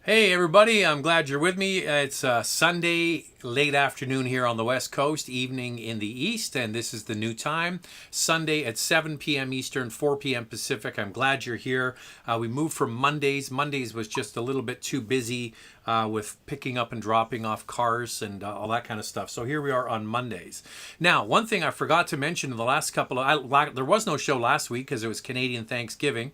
Hey everybody, I'm glad you're with me. It's Sunday, late afternoon here on the West Coast, evening in the East, and this is the new time. Sunday at 7 p.m. Eastern, 4 p.m. Pacific. I'm glad you're here. We moved from Mondays. Mondays was just a little bit too busy with picking up and dropping off cars and all that kind of stuff. So here we are on Mondays. Now, one thing I forgot to mention in the last couple of... there was no show last week because it was Canadian Thanksgiving.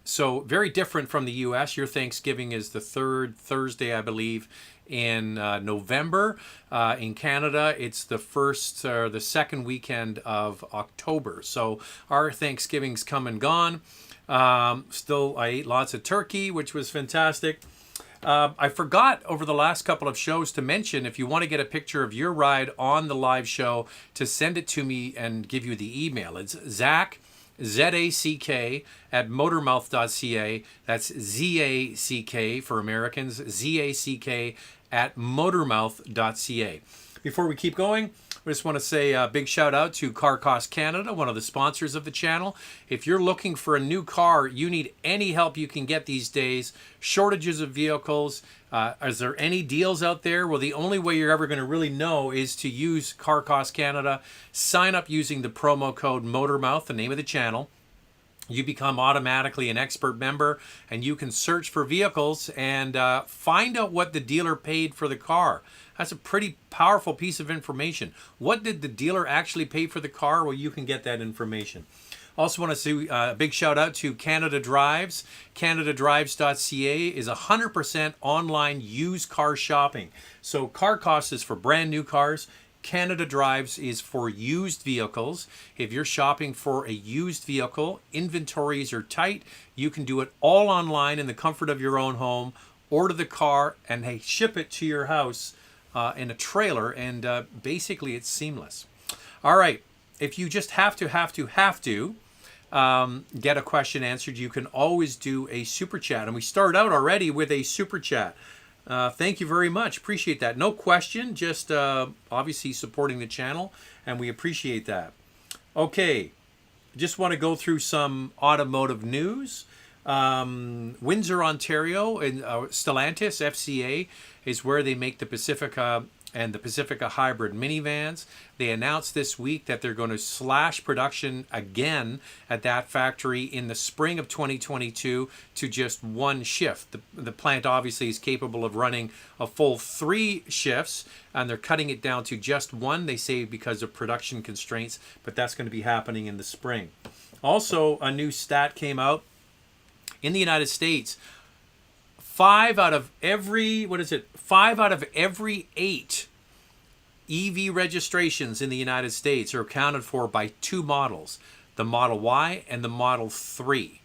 So very different from the U.S. Your Thanksgiving is the third Thursday, I believe, in November. In Canada, it's the first or the second weekend of October. So our Thanksgiving's come and gone. Still, I ate lots of turkey, which was fantastic. I forgot over the last couple of shows to mention, if you want to get a picture of your ride on the live show, to send it to me and give you the email. It's Zach, Z-A-C-K, at motormouth.ca. That's Z-A-C-K for Americans, Z-A-C-K at motormouth.ca. Before we keep going, I just want to say a big shout out to Car Cost Canada, one of the sponsors of the channel. If you're looking for a new car, you need any help you can get these days. Shortages of vehicles. Is there any deals out there? Well, the only way you're ever going to really know is to use Car Cost Canada. Sign up using the promo code MOTORMOUTH, the name of the channel. You become automatically an expert member, and you can search for vehicles and find out what the dealer paid for the car. That's a pretty powerful piece of information. What did the dealer actually pay for the car? Well, you can get that information. Also want to say a big shout out to Canada Drives. CanadaDrives.ca is 100% online used car shopping. So Car Cost is for brand new cars. Canada Drives is for used vehicles. If you're shopping for a used vehicle, inventories are tight. You can do it all online in the comfort of your own home. Order the car and hey, ship it to your house in a trailer, and basically it's seamless. All right, if you just have to get a question answered, you can always do a super chat. And we start out already with a super chat. Thank you very much. Appreciate that. No question, just obviously supporting the channel, and we appreciate that. Okay, just want to go through some automotive news. Windsor, Ontario, and Stellantis FCA is where they make the Pacifica and the Pacifica hybrid minivans. They announced this week that they're going to slash production again at that factory in the spring of 2022 to just one shift. The plant obviously is capable of running a full 3 shifts, and they're cutting it down to just one, they say, because of production constraints, but that's going to be happening in the spring. Also, a new stat came out. In the United States, 5 out of every 8 EV registrations in the United States are accounted for by 2 models, the Model Y and the Model 3.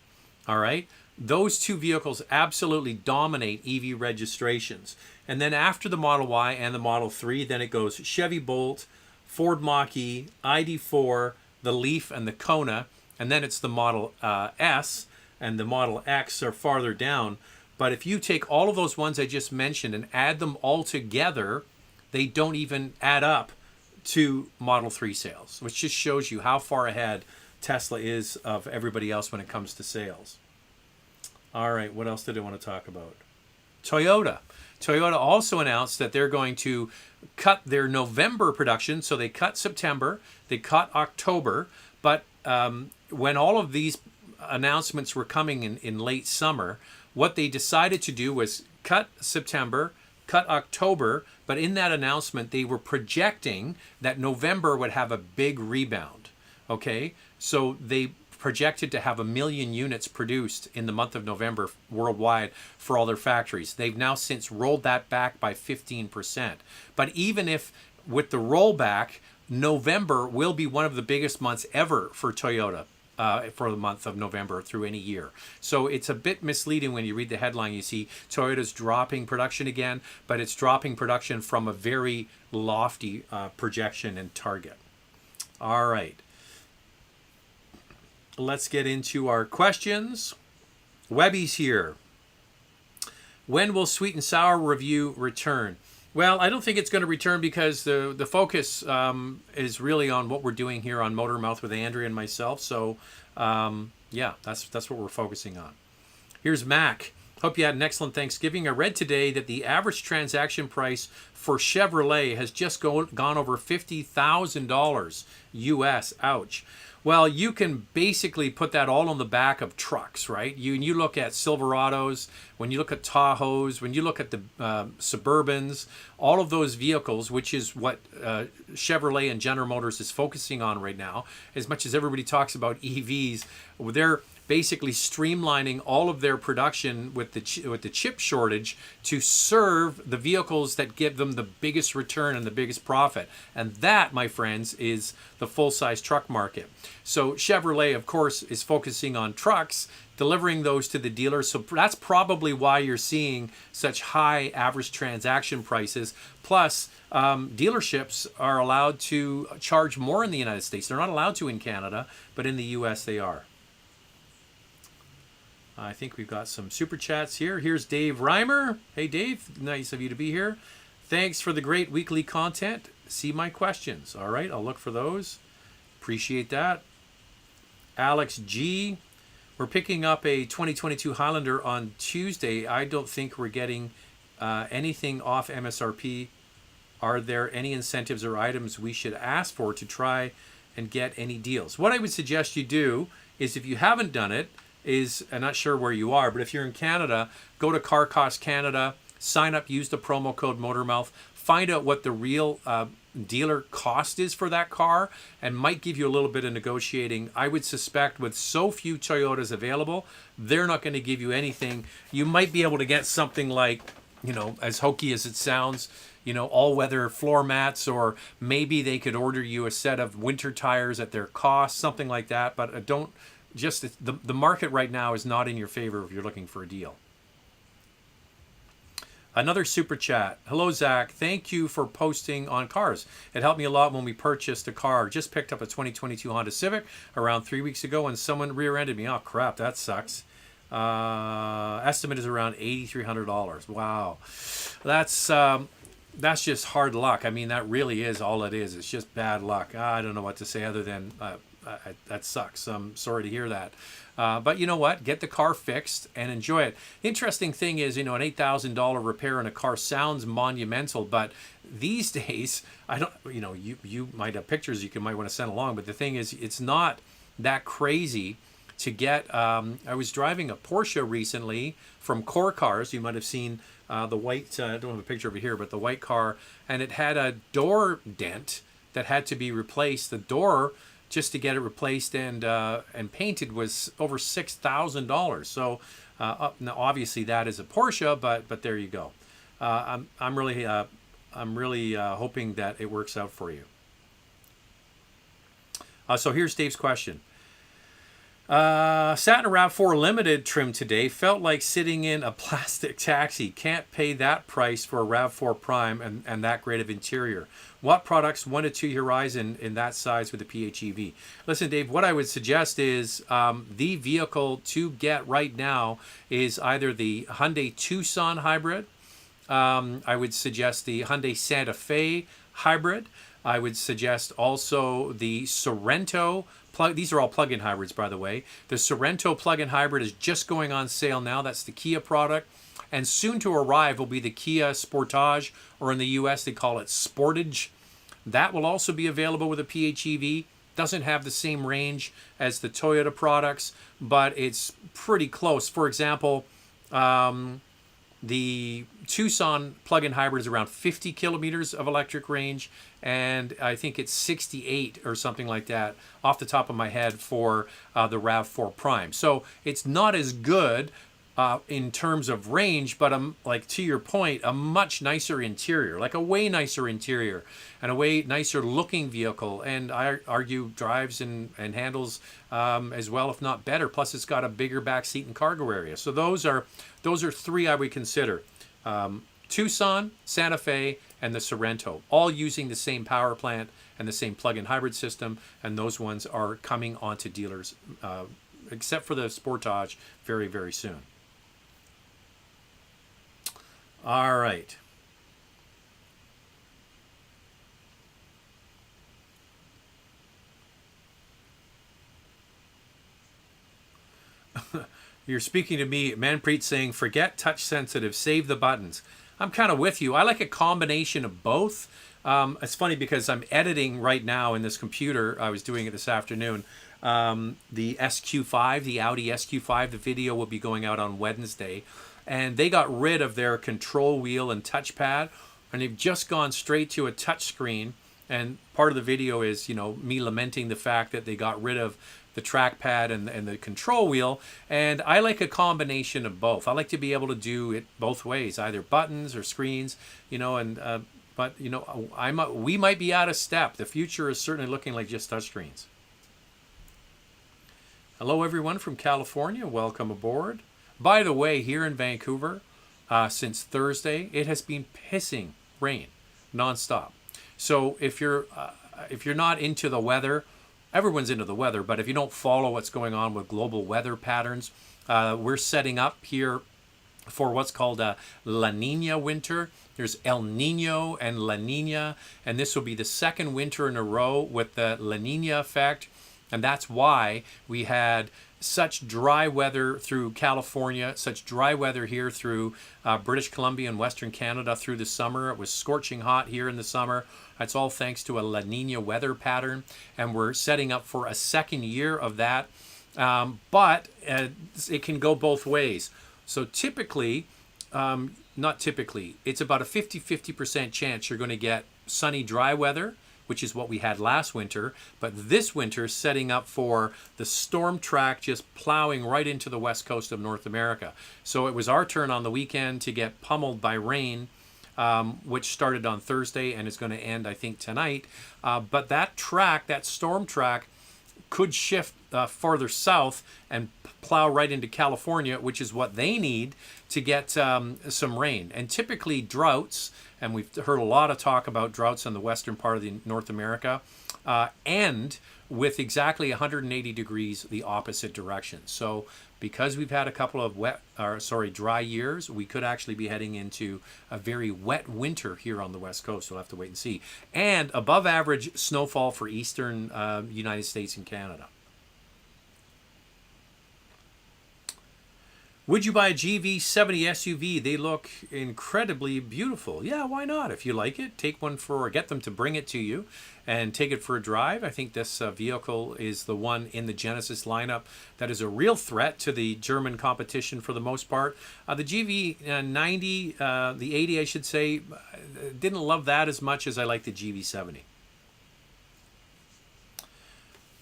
All right? Those 2 vehicles absolutely dominate EV registrations. And then after the Model Y and the Model 3, then it goes Chevy Bolt, Ford Mach-E, ID4, the Leaf, and the Kona. And then it's the Model S, and the Model X are farther down. But if you take all of those ones I just mentioned and add them all together, they don't even add up to Model 3 sales, which just shows you how far ahead Tesla is of everybody else when it comes to sales. All right, what else did I want to talk about? Toyota. Toyota also announced that they're going to cut their November production. So they cut September, they cut October, but when all of these announcements were coming in late summer, what they decided to do was cut September, cut October, but in that announcement they were projecting that November would have a big rebound. Okay, so they projected to have 1 million units produced in the month of November worldwide for all their factories. They've now since rolled that back by 15%. But even if with the rollback, November will be one of the biggest months ever for Toyota. For the month of November through any year. So it's a bit misleading when you read the headline. You see Toyota's dropping production again, but it's dropping production from a very lofty projection and target. All right. Let's get into our questions. Webby's here. When will Sweet and Sour Review return? Well, I don't think it's going to return because the focus is really on what we're doing here on Motor Mouth with Andrea and myself. So, yeah, that's what we're focusing on. Here's Mac. Hope you had an excellent Thanksgiving. I read today that the average transaction price for Chevrolet has just gone over $50,000 US. Ouch. Well, you can basically put that all on the back of trucks, right? You look at Silverados, when you look at Tahoes, when you look at the Suburbans, all of those vehicles, which is what Chevrolet and General Motors is focusing on right now. As much as everybody talks about EVs, they're basically streamlining all of their production with the chip shortage to serve the vehicles that give them the biggest return and the biggest profit. And that, my friends, is the full-size truck market. So Chevrolet, of course, is focusing on trucks, delivering those to the dealers. So that's probably why you're seeing such high average transaction prices. Plus, dealerships are allowed to charge more in the United States. They're not allowed to in Canada, but in the US they are. I think we've got some super chats here. Here's Dave Reimer. Hey, Dave. Nice of you to be here. Thanks for the great weekly content. See my questions. All right, I'll look for those. Appreciate that. Alex G. We're picking up a 2022 Highlander on Tuesday. I don't think we're getting anything off MSRP. Are there any incentives or items we should ask for to try and get any deals? What I would suggest you do is, if you haven't done it, I'm not sure where you are, but if you're in Canada, go to Car Cost Canada, sign up, use the promo code Motormouth, find out what the real dealer cost is for that car, and might give you a little bit of negotiating. I would suspect with so few Toyotas available, they're not going to give you anything. You might be able to get something like, as hokey as it sounds, all-weather floor mats, or maybe they could order you a set of winter tires at their cost, something like that, but don't... Just the market right now is not in your favor if you're looking for a deal. Another super chat. Hello, Zach. Thank you for posting on cars. It helped me a lot when we purchased a car. Just picked up a 2022 Honda Civic around 3 weeks ago, and someone rear-ended me. Oh, crap. That sucks. Estimate is around $8,300. Wow. That's just hard luck. I mean, that really is all it is. It's just bad luck. I don't know what to say other than... that sucks. I'm sorry to hear that. But you know what? Get the car fixed and enjoy it. The interesting thing is, an $8,000 repair in a car sounds monumental, but these days, I don't, you might have pictures you might want to send along, but the thing is, it's not that crazy to get. I was driving a Porsche recently from Core Cars. You might have seen the white, I don't have a picture over here, but the white car, and it had a door dent that had to be replaced. The door, just to get it replaced and painted, was over $6,000. So now obviously that is a Porsche, but there you go. I'm really hoping that it works out for you. So here's Dave's question. Sat in a RAV4 Limited trim today. Felt like sitting in a plastic taxi. Can't pay that price for a RAV4 Prime and that great of interior. What products 1 to 2 year horizon in that size with a PHEV? Listen, Dave, what I would suggest is the vehicle to get right now is either the Hyundai Tucson hybrid. I would suggest the Hyundai Santa Fe hybrid. I would suggest also the Sorento. These are all plug-in hybrids, by the way. The Sorento plug-in hybrid is just going on sale now. That's the Kia product. And soon to arrive will be the Kia Sportage, or in the US they call it Sportage. That will also be available with a PHEV. Doesn't have the same range as the Toyota products, but it's pretty close. For example, the Tucson plug-in hybrid is around 50 kilometers of electric range, and I think it's 68 or something like that off the top of my head for the RAV4 Prime. So it's not as good in terms of range, but like to your point, a much nicer interior, like a way nicer interior and a way nicer looking vehicle, and I argue drives and handles as well, if not better. Plus, it's got a bigger back seat and cargo area. So those are three I would consider: Tucson, Santa Fe, and the Sorento, all using the same power plant and the same plug-in hybrid system, and those ones are coming onto dealers, except for the Sportage, very, very soon. All right. You're speaking to me, Manpreet, saying, forget touch sensitive, save the buttons. I'm kind of with you. I like a combination of both. It's funny because I'm editing right now in this computer. I was doing it this afternoon. The SQ5, the Audi SQ5, the video will be going out on Wednesday. And they got rid of their control wheel and touchpad, and they've just gone straight to a touch screen. And part of the video is, me lamenting the fact that they got rid of the trackpad and the control wheel. And I like a combination of both. I like to be able to do it both ways, either buttons or screens, but we might be out of step. The future is certainly looking like just touchscreens. Hello, everyone from California. Welcome aboard. By the way, here in Vancouver, since Thursday, it has been pissing rain nonstop. So if you're not into the weather, everyone's into the weather, but if you don't follow what's going on with global weather patterns, we're setting up here for what's called a La Nina winter. There's El Nino and La Nina, and this will be the second winter in a row with the La Nina effect. And that's why we had such dry weather through California, such dry weather here through British Columbia and Western Canada through the summer. It was scorching hot here in the summer. That's all thanks to a La Nina weather pattern. And we're setting up for a second year of that. But it can go both ways. So typically, not typically, it's about a 50% chance you're going to get sunny, dry weather, which is what we had last winter, but this winter setting up for the storm track just plowing right into the west coast of North America. So it was our turn on the weekend to get pummeled by rain, which started on Thursday and is going to end, I think, tonight. But that track, that storm track, could shift farther south and plow right into California, which is what they need to get some rain. And typically droughts, and we've heard a lot of talk about droughts in the western part of the North America, end with exactly 180 degrees the opposite direction. So because we've had a couple of dry years, we could actually be heading into a very wet winter here on the west coast. We'll have to wait and see. And above average snowfall for eastern United States and Canada. Would you buy a GV70 SUV? They look incredibly beautiful. Yeah, why not? If you like it, take one or get them to bring it to you and take it for a drive. I think this vehicle is the one in the Genesis lineup that is a real threat to the German competition for the most part. The GV90, the 80 I should say, didn't love that as much as I like the GV70.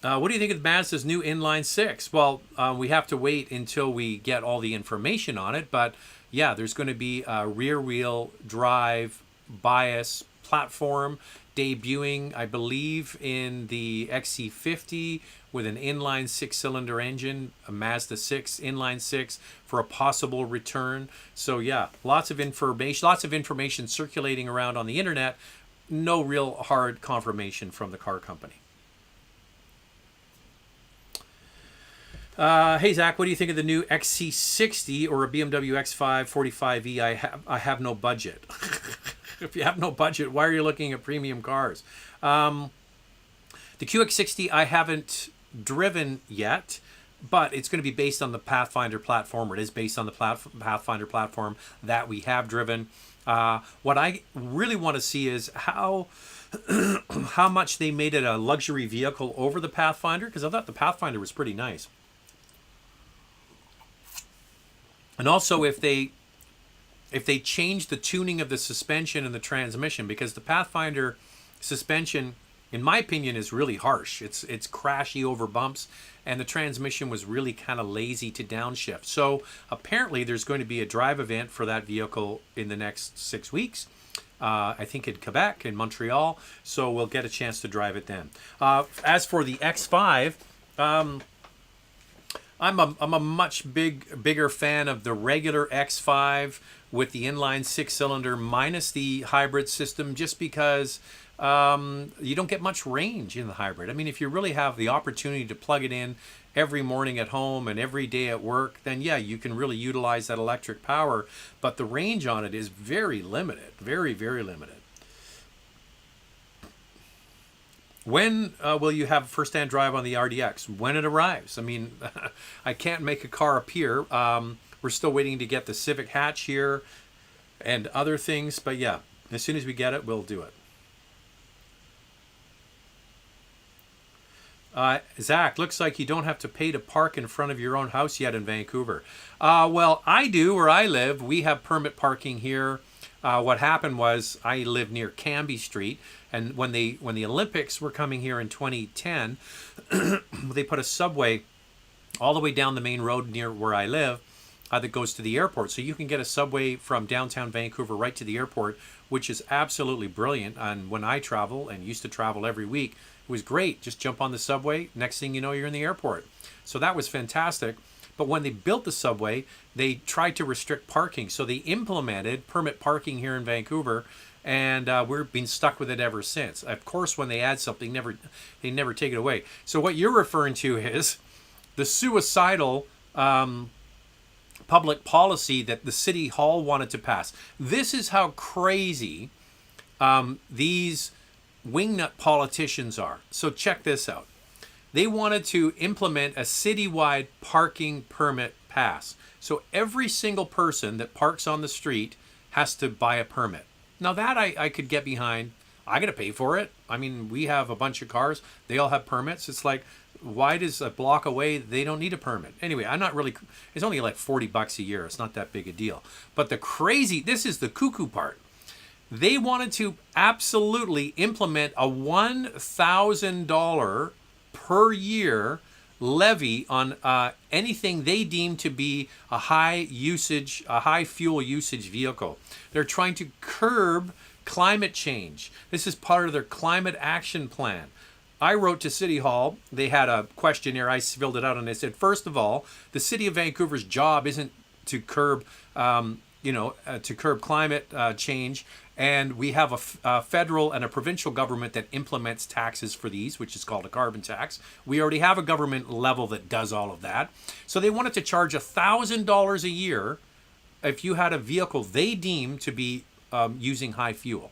What do you think of Mazda's new inline six? Well, we have to wait until we get all the information on it. But yeah, there's going to be a rear-wheel drive bias platform debuting, I believe, in the XC50 with an inline six-cylinder engine, a Mazda 6 inline six for a possible return. So yeah, lots of information circulating around on the internet. No real hard confirmation from the car company. Hey Zach, what do you think of the new XC60 or a BMW X5 45e? I have no budget. If you have no budget, why are you looking at premium cars? The QX60 I haven't driven yet, but it's going to be based on the Pathfinder platform, or it is based on the Pathfinder platform that we have driven. What I really want to see is how much they made it a luxury vehicle over the Pathfinder, because I thought the Pathfinder was pretty nice. And also if they change the tuning of the suspension and the transmission, because the Pathfinder suspension, in my opinion, is really harsh. It's crashy over bumps, and the transmission was really kind of lazy to downshift. So apparently there's going to be a drive event for that vehicle in the next 6 weeks. I think in Quebec, in Montreal, so we'll get a chance to drive it then. As for the X5, I'm a much bigger fan of the regular X5 with the inline six-cylinder minus the hybrid system, just because you don't get much range in the hybrid. I mean, if you really have the opportunity to plug it in every morning at home and every day at work, then yeah, you can really utilize that electric power. But the range on it is very limited, very, very limited. When will you have a first-hand drive on the RDX? When it arrives. I mean, I can't make a car appear. We're still waiting to get the Civic hatch here and other things. But yeah, as soon as we get it, we'll do it. Zach, looks like you don't have to pay to park in front of your own house yet in Vancouver. Well, I do where I live. We have permit parking here. What happened was I live near Cambie Street, and when the Olympics were coming here in 2010, they put a subway all the way down the main road near where I live that goes to the airport. So you can get a subway from downtown Vancouver right to the airport, which is absolutely brilliant. And when I travel and used to travel every week, it was great. Just jump on the subway. Next thing you know, you're in the airport. So that was fantastic. But when they built the subway, they tried to restrict parking. So they implemented permit parking here in Vancouver, and we've been stuck with it ever since. Of course, when they add something, they never take it away. So what you're referring to is the suicidal public policy that the City Hall wanted to pass. This is how crazy these wingnut politicians are. So check this out. They wanted to implement a citywide parking permit pass. So every single person that parks on the street has to buy a permit. Now that I could get behind. I got to pay for it. I mean, we have a bunch of cars. They all have permits. It's like, why does a block away, they don't need a permit? Anyway, I'm not really, it's only like $40 a year. It's not that big a deal. But this is the cuckoo part. They wanted to absolutely implement a $1,000 per year levy on anything they deem to be a high fuel usage vehicle. They're trying to curb climate change. This is part of their climate action plan. I wrote to City Hall. They had a questionnaire. I filled it out, and they said, first of all, the City of Vancouver's job isn't to curb, to curb climate change. And we have a federal and a provincial government that implements taxes for these, which is called a carbon tax. We already have a government level that does all of that. So they wanted to charge $1,000 a year if you had a vehicle they deem to be using high fuel.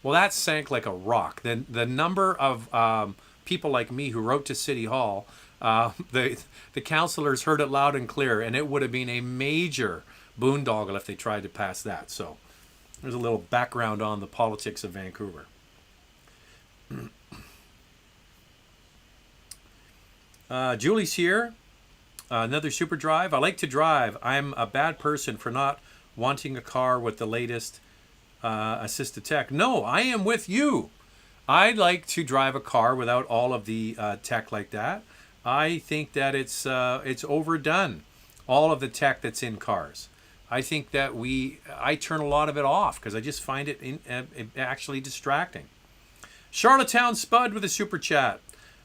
Well, that sank like a rock. Then the number of people like me who wrote to City Hall, the councillors heard it loud and clear, and it would have been a major boondoggle if they tried to pass that. So there's a little background on the politics of Vancouver. Julie's here. Another super drive. I like to drive. I'm a bad person for not wanting a car with the latest assisted tech. No, I am with you. I like to drive a car without all of the tech like that. I think that it's overdone, all of the tech that's in cars. I think that I turn a lot of it off because I just find it actually distracting. Charlottetown Spud with a super chat.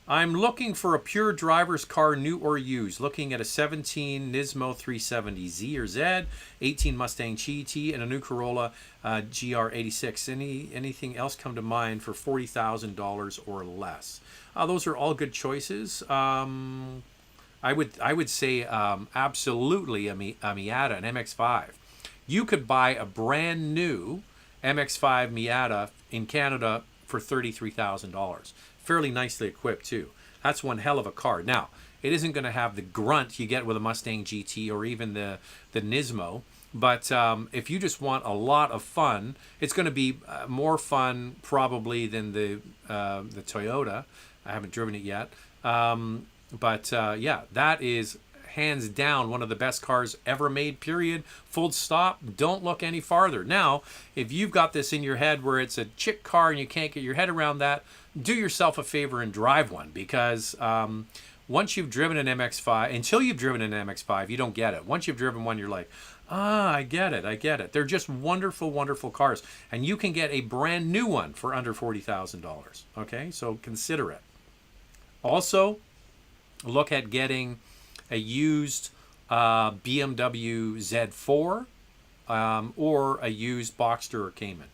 I'm looking for a pure driver's car, new or used. Looking at a 17 Nismo 370Z or Z, 18 Mustang GT, and a new Corolla GR86. Anything else come to mind for $40,000 or less? Those are all good choices. I would say absolutely a Miata, an MX-5. You could buy a brand new MX-5 Miata in Canada for $33,000. Fairly nicely equipped too. That's one hell of a car. Now, it isn't going to have the grunt you get with a Mustang GT or even the Nismo. But if you just want a lot of fun, it's going to be more fun probably than the Toyota. I haven't driven it yet. But that is hands down one of the best cars ever made, period. Full stop. Don't look any farther. Now, if you've got this in your head where it's a chick car and you can't get your head around that, do yourself a favor and drive one, because once you've driven an MX-5, until you've driven an MX-5, you don't get it. Once you've driven one, you're like, I get it. They're just wonderful, wonderful cars. And you can get a brand new one for under $40,000. Okay, so consider it. Also, look at getting a used BMW Z4 or a used Boxster or Cayman.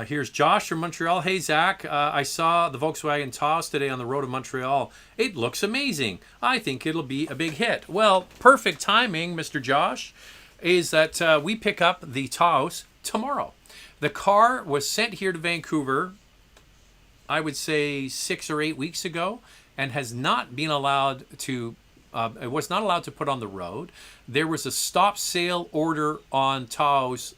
Here's Josh from Montreal. Hey, Zach, I saw the Volkswagen Taos today on the road to Montreal. It looks amazing. I think it'll be a big hit. Well, perfect timing, Mr. Josh. is that we pick up the Taos tomorrow. The car was sent here to Vancouver, I would say 6 or 8 weeks ago, and has not been allowed to. It was not allowed to put on the road. There was a stop sale order on Taos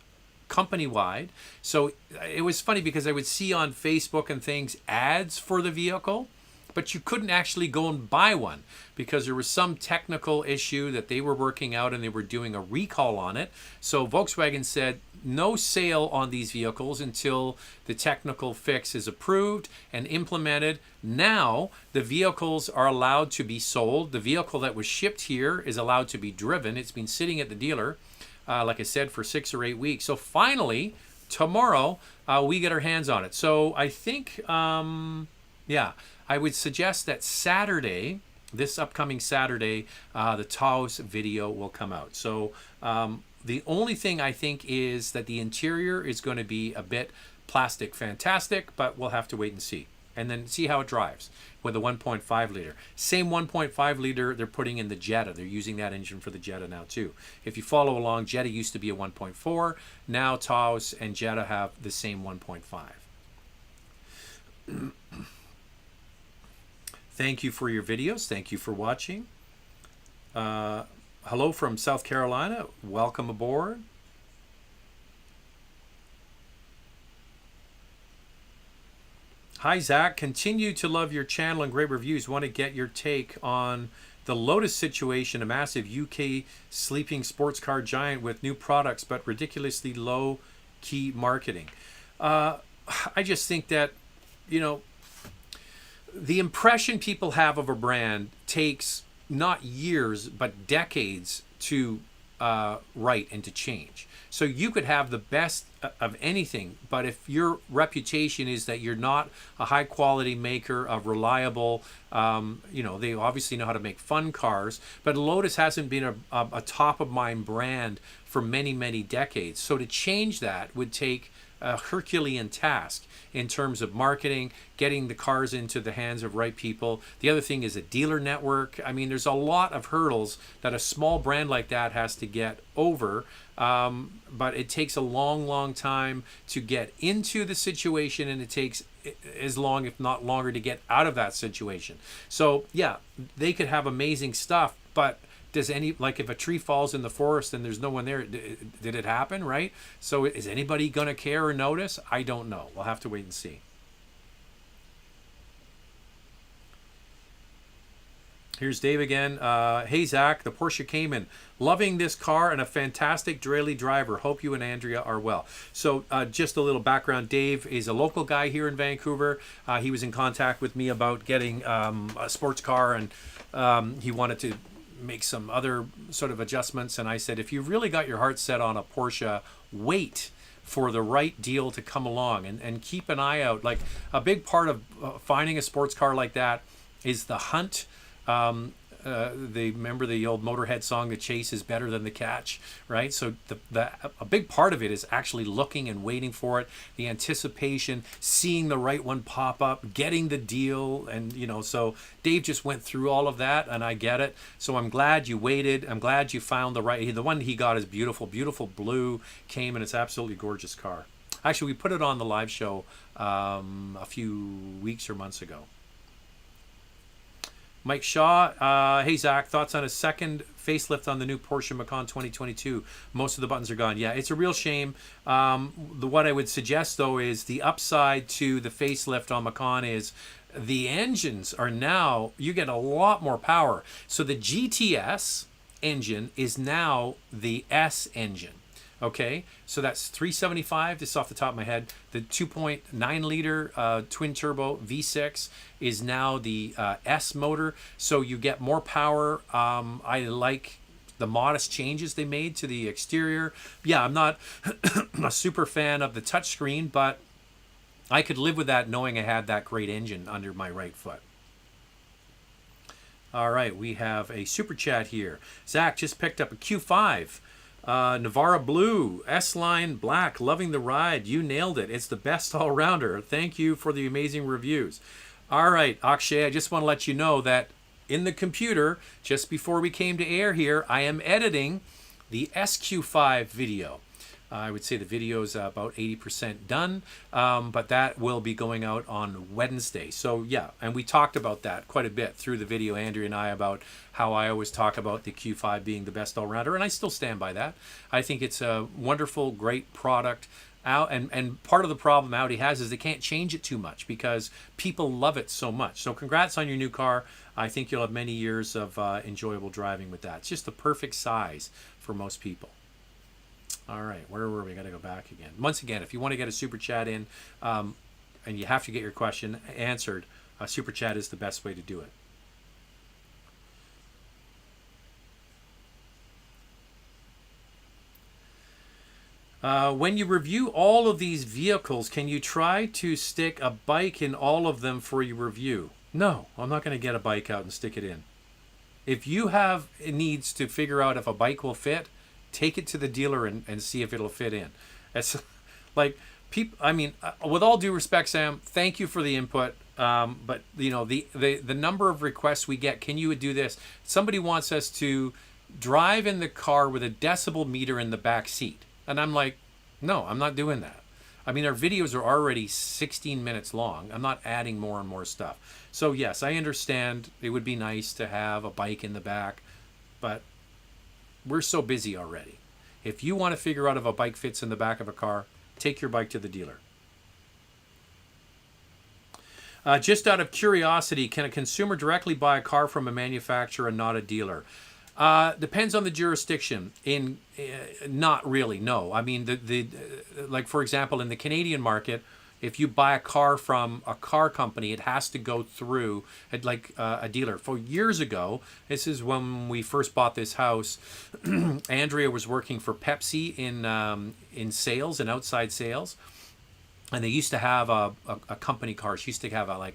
company wide. So it was funny because I would see on Facebook and things ads for the vehicle, but you couldn't actually go and buy one because there was some technical issue that they were working out and they were doing a recall on it. So Volkswagen said no sale on these vehicles until the technical fix is approved and implemented. Now the vehicles are allowed to be sold. The vehicle that was shipped here is allowed to be driven. It's been sitting at the dealer, like I said, for 6 or 8 weeks. So finally, tomorrow, we get our hands on it. So I think, yeah, I would suggest that Saturday, this upcoming Saturday, the Taos video will come out. So the only thing I think is that the interior is going to be a bit plastic fantastic, but we'll have to wait and see. And then see how it drives with a 1.5 liter. Same 1.5 liter they're putting in the Jetta. They're using that engine for the Jetta now too. If you follow along, Jetta used to be a 1.4. Now Taos and Jetta have the same 1.5. Thank you for your videos. Thank you for watching. Hello from South Carolina. Welcome aboard. Hi, Zach. Continue to love your channel and great reviews. Want to get your take on the Lotus situation, a massive UK sleeping sports car giant with new products but ridiculously low key marketing. I just think that, you know, the impression people have of a brand takes not years but decades to write and to change. So you could have the best of anything, but if your reputation is that you're not a high quality maker of reliable, you know, they obviously know how to make fun cars, but Lotus hasn't been a top of mind brand for many, many decades. So to change that would take a Herculean task in terms of marketing, getting the cars into the hands of right people. The other thing is a dealer network. I mean, there's a lot of hurdles that a small brand like that has to get over, but it takes a long, long time to get into the situation, and it takes as long, if not longer, to get out of that situation. So yeah, they could have amazing stuff, but does any, like if a tree falls in the forest and there's no one there, did it happen, right? So is anybody going to care or notice? I don't know. We'll have to wait and see. Here's Dave again. Hey, Zach, the Porsche Cayman. Loving this car and a fantastic daily driver. Hope you and Andrea are well. So just a little background. Dave is a local guy here in Vancouver. He was in contact with me about getting a sports car, and he wanted to make some other sort of adjustments, and I said, if you've really got your heart set on a Porsche, wait for the right deal to come along, and keep an eye out. Like a big part of finding a sports car like that is the hunt. Remember the old Motorhead song, "The chase is better than the catch," right? So a big part of it is actually looking and waiting for it, the anticipation, seeing the right one pop up, getting the deal, and you know. So Dave just went through all of that, and I get it. So I'm glad you waited. I'm glad you found the right. The one he got is beautiful, beautiful blue Cayman. It's absolutely gorgeous car. Actually, we put it on the live show a few weeks or months ago. Mike Shaw, hey Zach, thoughts on a second facelift on the new Porsche Macan 2022? Most of the buttons are gone. Yeah, it's a real shame. What I would suggest though is the upside to the facelift on Macan is the engines are now, you get a lot more power. So the GTS engine is now the S engine. Okay, so that's 375, just off the top of my head. The 2.9 liter twin turbo V6 is now the S motor, so you get more power. I like the modest changes they made to the exterior. Yeah, I'm not a super fan of the touchscreen, but I could live with that knowing I had that great engine under my right foot. All right, we have a super chat here. Zach just picked up a Q5. Navara Blue, S-Line Black, loving the ride. You nailed it. It's the best all-rounder. Thank you for the amazing reviews. All right, Akshay, I just want to let you know that in the computer, just before we came to air here, I am editing the SQ5 video. I would say the video is about 80% done, but that will be going out on Wednesday. So yeah, and we talked about that quite a bit through the video, Andrea and I, about how I always talk about the Q5 being the best all-rounder, and I still stand by that. I think it's a wonderful, great product. And part of the problem Audi has is they can't change it too much because people love it so much. So congrats on your new car. I think you'll have many years of enjoyable driving with that. It's just the perfect size for most people. All right, where were we? Got to go back again. Once again, if you want to get a super chat in, and you have to get your question answered, a super chat is the best way to do it. When you review all of these vehicles, can you try to stick a bike in all of them for your review? No, I'm not going to get a bike out and stick it in. If you have needs to figure out if a bike will fit, take it to the dealer and see if it'll fit in. It's like people. I mean, with all due respect, Sam, thank you for the input. But you know, the number of requests we get. Can you do this? Somebody wants us to drive in the car with a decibel meter in the back seat, and I'm like, no, I'm not doing that. I mean, our videos are already 16 minutes long. I'm not adding more and more stuff. So yes, I understand it would be nice to have a bike in the back, but we're so busy already. If you want to figure out if a bike fits in the back of a car, take your bike to the dealer. Just out of curiosity, can a consumer directly buy a car from a manufacturer and not a dealer? Depends on the jurisdiction. Not really, no. I mean, like for example, in the Canadian market, if you buy a car from a car company, it has to go through a dealer. For years ago, this is when we first bought this house, Andrea was working for Pepsi in sales and outside sales. And they used to have a company car. She used to have a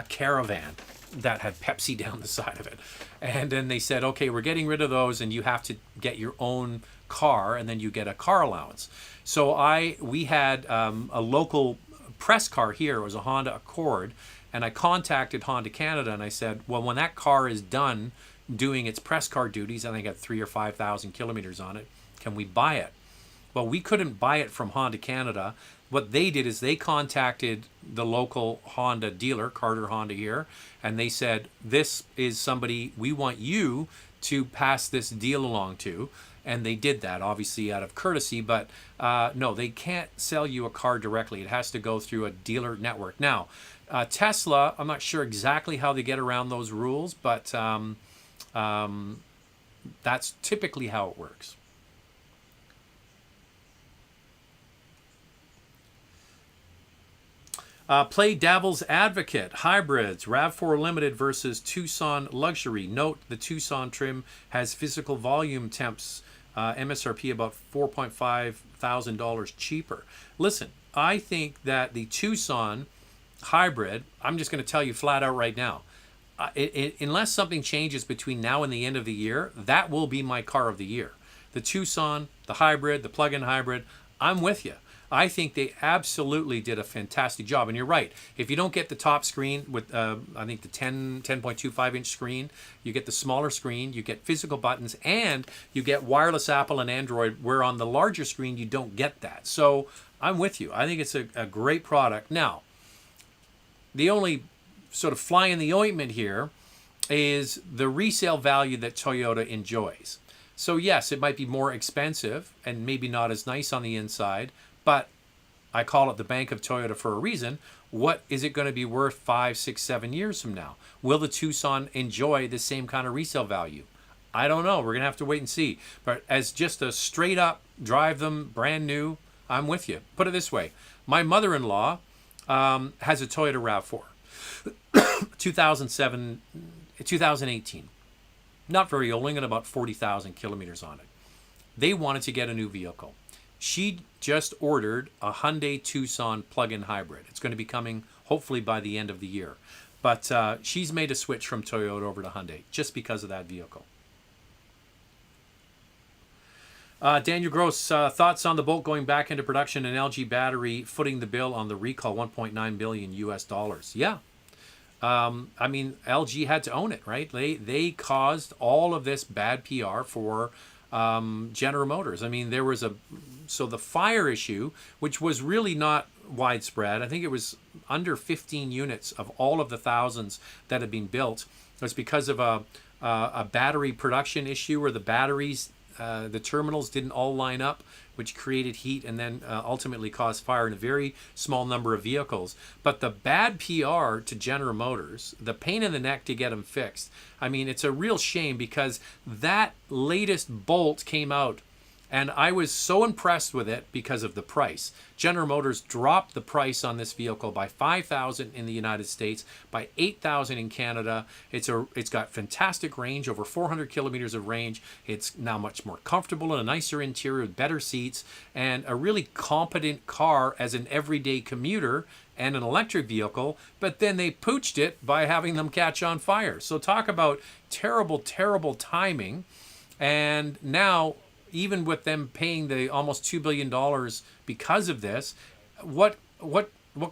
caravan that had Pepsi down the side of it. And then they said, okay, we're getting rid of those and you have to get your own car and then you get a car allowance. So we had a local press car here. It was a Honda Accord. And I contacted Honda Canada and I said, well, when that car is done doing its press car duties, I think it got 3,000 or 5,000 kilometers on it, can we buy it? Well, we couldn't buy it from Honda Canada. What they did is they contacted the local Honda dealer, Carter Honda here, and they said, this is somebody we want you to pass this deal along to. And they did that, obviously out of courtesy, but no, they can't sell you a car directly. It has to go through a dealer network. Now, Tesla, I'm not sure exactly how they get around those rules, but that's typically how it works. Play devil's advocate. Hybrids, RAV4 Limited versus Tucson Luxury. Note the Tucson trim has physical volume temps, MSRP about $4,500 cheaper. Listen, I think that the Tucson hybrid, I'm just going to tell you flat out right now, unless something changes between now and the end of the year, that will be my car of the year. The Tucson, the hybrid, the plug-in hybrid, I'm with you. I think they absolutely did a fantastic job. And you're right. If you don't get the top screen with, I think the 10.25 inch screen, you get the smaller screen, you get physical buttons, and you get wireless Apple and Android, where on the larger screen, you don't get that. So I'm with you. I think it's a great product. Now, the only sort of fly in the ointment here is the resale value that Toyota enjoys. So yes, it might be more expensive and maybe not as nice on the inside, but I call it the Bank of Toyota for a reason. What is it going to be worth 5, 6, 7 years from now? Will the Tucson enjoy the same kind of resale value? I don't know. We're going to have to wait and see. But as just a straight up drive them brand new, I'm with you. Put it this way. My mother-in-law has a Toyota RAV4, 2018. Not very old, only got about 40,000 kilometers on it. They wanted to get a new vehicle. She just ordered a Hyundai Tucson plug-in hybrid. It's going to be coming hopefully by the end of the year. But she's made a switch from Toyota over to Hyundai just because of that vehicle. Daniel Gross, thoughts on the Bolt going back into production and LG battery footing the bill on the recall, $1.9 billion US dollars. Yeah. I mean, LG had to own it, right? They caused all of this bad PR for General Motors. I mean, there was so the fire issue, which was really not widespread. I think it was under 15 units of all of the thousands that had been built. It was because of a battery production issue where the batteries, the terminals didn't all line up, which created heat and then ultimately caused fire in a very small number of vehicles. But the bad PR to General Motors, the pain in the neck to get them fixed, I mean, it's a real shame because that latest Bolt came out and I was so impressed with it because of the price. General Motors dropped the price on this vehicle by $5,000 in the United States, by $8,000 in Canada. It's got fantastic range, over 400 kilometers of range. It's now much more comfortable and a nicer interior with better seats and a really competent car as an everyday commuter and an electric vehicle, but then they pooched it by having them catch on fire. So talk about terrible, terrible timing. And now, even with them paying the almost $2 billion because of this, what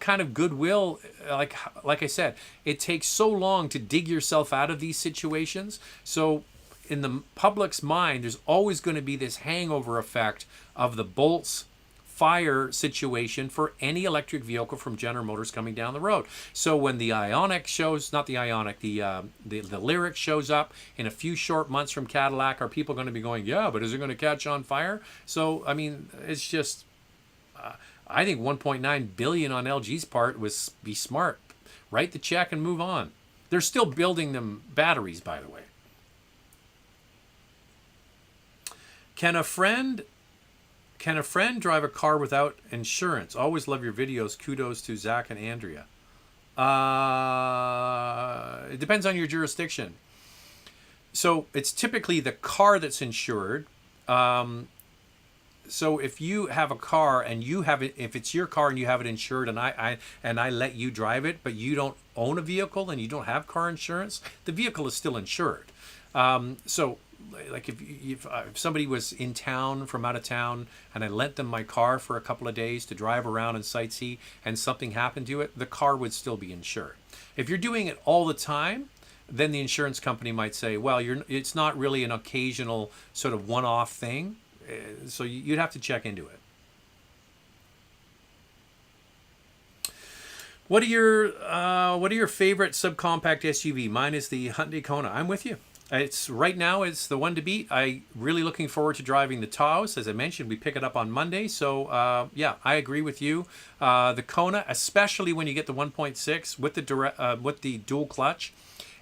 kind of goodwill, like I said, it takes so long to dig yourself out of these situations. So in the public's mind, there's always going to be this hangover effect of the Bolts fire situation for any electric vehicle from General Motors coming down the road. So when the Ioniq shows, not the Ioniq, the Lyriq shows up in a few short months from Cadillac, are people going to be going, yeah, but is it going to catch on fire? So, I mean, it's just, I think 1.9 billion on LG's part was be smart. Write the check and move on. They're still building them batteries, by the way. Can a friend drive a car without insurance? Always love your videos. Kudos to Zach and Andrea. It depends on your jurisdiction. So it's typically the car that's insured. So if you have a car and you have it, if it's your car and you have it insured, and I let you drive it, but you don't own a vehicle and you don't have car insurance, the vehicle is still insured. So like if somebody was in town from out of town and I lent them my car for a couple of days to drive around and sightsee and something happened to it, the car would still be insured. If you're doing it all the time, then the insurance company might say, well, it's not really an occasional sort of one-off thing. So you'd have to check into it. What are your favorite subcompact SUV? Mine is the Hyundai Kona. I'm with you. It's right now it's the one to beat. I really looking forward to driving the Taos. As I mentioned, we pick it up on Monday. So yeah, I agree with you. The Kona, especially when you get the 1.6 with the dual clutch,